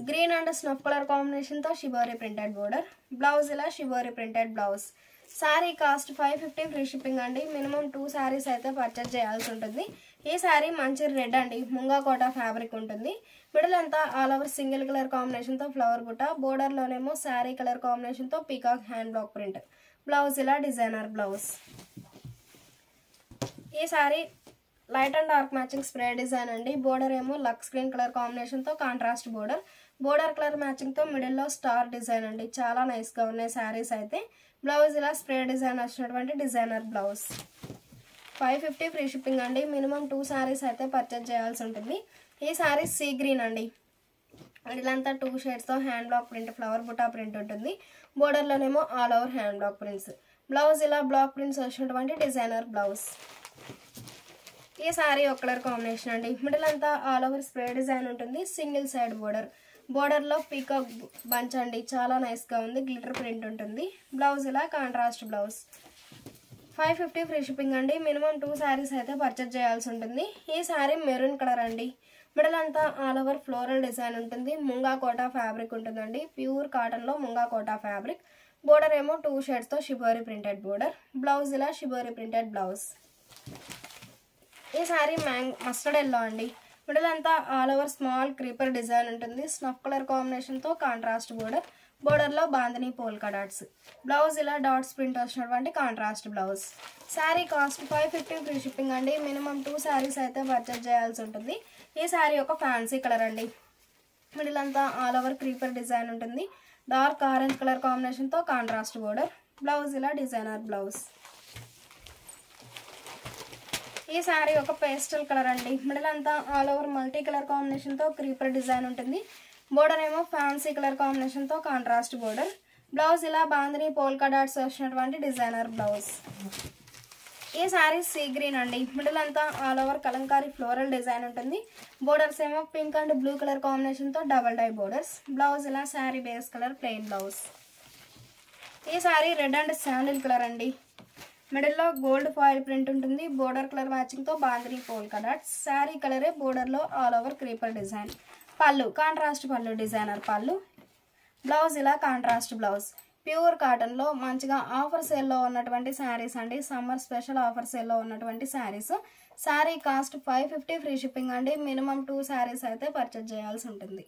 గ్రీన్ అండ్ స్నఫ్ కలర్ కాంబినేషన్తో షిబోరి ప్రింటెడ్ బోర్డర్. బ్లౌజ్ ఇలా shibori printed blouse. Sari cost 550 free shipping అండి. మినిమం 2 శారీస్ అయితే పర్చేజ్ చేయాల్సి ఉంటుంది. ఈ సారీ మంచి రెడ్ అండి, ముంగా కోటా ఫ్యాబ్రిక్ ఉంటుంది. మిడిల్ అంతా ఆల్ ఓవర్ సింగిల్ కలర్ కాంబినేషన్తో ఫ్లవర్ బుట్ట, బోర్డర్లోనేమో శారీ కలర్ కాంబినేషన్తో peacock hand block print. Blouse ఇలా డిజైనర్ బ్లౌజ్. ఈ sorry light and dark matching spray design అండి. బోర్డర్ ఏమో లక్స్ గ్రీన్ కలర్ కాంబినేషన్తో కాంట్రాస్ట్ బోర్డర్. బోర్డర్ కలర్ మ్యాచింగ్తో మిడిల్లో స్టార్ డిజైన్ అండి, చాలా నైస్గా ఉన్నాయి శారీస్ అయితే. బ్లౌజ్ ఇలా స్ప్రే డిజైన్ వచ్చినటువంటి డిజైనర్ బ్లౌజ్. 550 ఫ్రీ షిప్పింగ్ అండి. మినిమం 2 శారీస్ అయితే పర్చేజ్ చేయాల్సి ఉంటుంది. ఈ సారీ సీ గ్రీన్ అండి, మిడిలంతా 2 షేడ్స్తో hand block print, flower buta print ఉంటుంది. బోర్డర్లోనేమో all over hand block prints. Blouse ఇలా బ్లాక్ ప్రింట్స్ వచ్చినటువంటి డిజైనర్ బ్లౌజ్. ఈ సారీ ఒక కలర్ కాంబినేషన్ అండి, మిడిల్ అంతా ఆల్ ఓవర్ స్ప్రే డిజైన్ ఉంటుంది. సింగిల్ సైడ్ బోర్డర్, బోర్డర్లో పీకాక్ బంచ్ అండి, చాలా నైస్గా ఉంది, గ్లిటర్ ప్రింట్ ఉంటుంది. బ్లౌజ్ ఇలా కాంట్రాస్ట్ బ్లౌజ్. 550 ఫ్రీ షిప్పింగ్ అండి. మినిమం 2 శారీస్ అయితే పర్చేజ్ చేయాల్సి ఉంటుంది. ఈ శారీ మెరూన్ కలర్ అండి. మిడిల్ అంతా ఆల్ ఓవర్ ఫ్లోరల్ డిజైన్ ఉంటుంది. ముంగా కోటా ఫ్యాబ్రిక్ ఉంటుందండి. ప్యూర్ కాటన్లో ముంగా కోటా ఫ్యాబ్రిక్. బోర్డర్ ఏమో 2 షేడ్స్తో షిబోరి ప్రింటెడ్ బోర్డర్. బ్లౌజ్ ఇలా షిబోరి ప్రింటెడ్ బ్లౌజ్. ఈ శారీ మస్టర్డ్ ఎల్లో అండి. మిడిల్ అంతా all over small creeper design ఉంటుంది. స్నఫ్ కలర్ కాంబినేషన్తో కాంట్రాస్ట్ బోర్డర్. బోర్డర్లో బాందిని పోల్కా డాట్స్. బ్లౌజ్ ఇలా డాట్స్ ప్రింట్ వచ్చినటువంటి contrast blouse. Sari cost 550 free shipping అండి. మినిమం 2 శారీస్ అయితే పర్చేజ్ చేయాల్సి ఉంటుంది. ఈ శారీ ఒక ఫ్యాన్సీ కలర్ అండి. మిడిల్ అంతా ఆల్ ఓవర్ క్రీపర్ డిజైన్ ఉంటుంది. డార్క్ ఆరెంజ్ కలర్ కాంబినేషన్తో కాంట్రాస్ట్ బోర్డర్. బ్లౌజ్ ఇలా డిజైనర్ బ్లౌజ్. ఈ శారీ ఒక పేస్టల్ కలర్ అండి. మిడిల్ అంతా ఆల్ ఓవర్ మల్టీ కలర్ కాంబినేషన్తో క్రీపర్ డిజైన్ ఉంటుంది. బోర్డర్ ఏమో ఫ్యాన్సీ కలర్ కాంబినేషన్తో కాంట్రాస్ట్ బోర్డర్. బ్లౌజ్ ఇలా బాందిని పోల్కా డాట్స్ వచ్చినటువంటి డిజైనర్ బ్లౌజ్. ఈ శారీ సీ గ్రీన్ అండి. మిడిల్ అంతా all over kalamkari floral design ఉంటుంది. బోర్డర్స్ ఏమో పింక్ అండ్ బ్లూ కలర్ కాంబినేషన్తో డబల్ డై బోర్డర్స్. బ్లౌజ్ ఇలా sari base colour plain blouse. ఈ sari red and sandal colour అండి. మిడిల్లో గోల్డ్ ఫాయిల్ ప్రింట్ ఉంటుంది. బోర్డర్ కలర్ మ్యాచింగ్తో బాందిని పోల్కా డాట్స్. శారీ కలరే బోర్డర్లో all over creeper design. Pallu contrast pallu, designer pallu. Blouse ఇలా కాంట్రాస్ట్ బ్లౌజ్. ప్యూర్ కాటన్లో మంచిగా ఆఫర్ సేల్లో ఉన్నటువంటి శారీస్ అండి. సమ్మర్ స్పెషల్ ఆఫర్ సేల్లో ఉన్నటువంటి saris. Sari cost 550 free shipping అండి. మినిమం 2 శారీస్ అయితే పర్చేజ్ చేయాల్సి ఉంటుంది.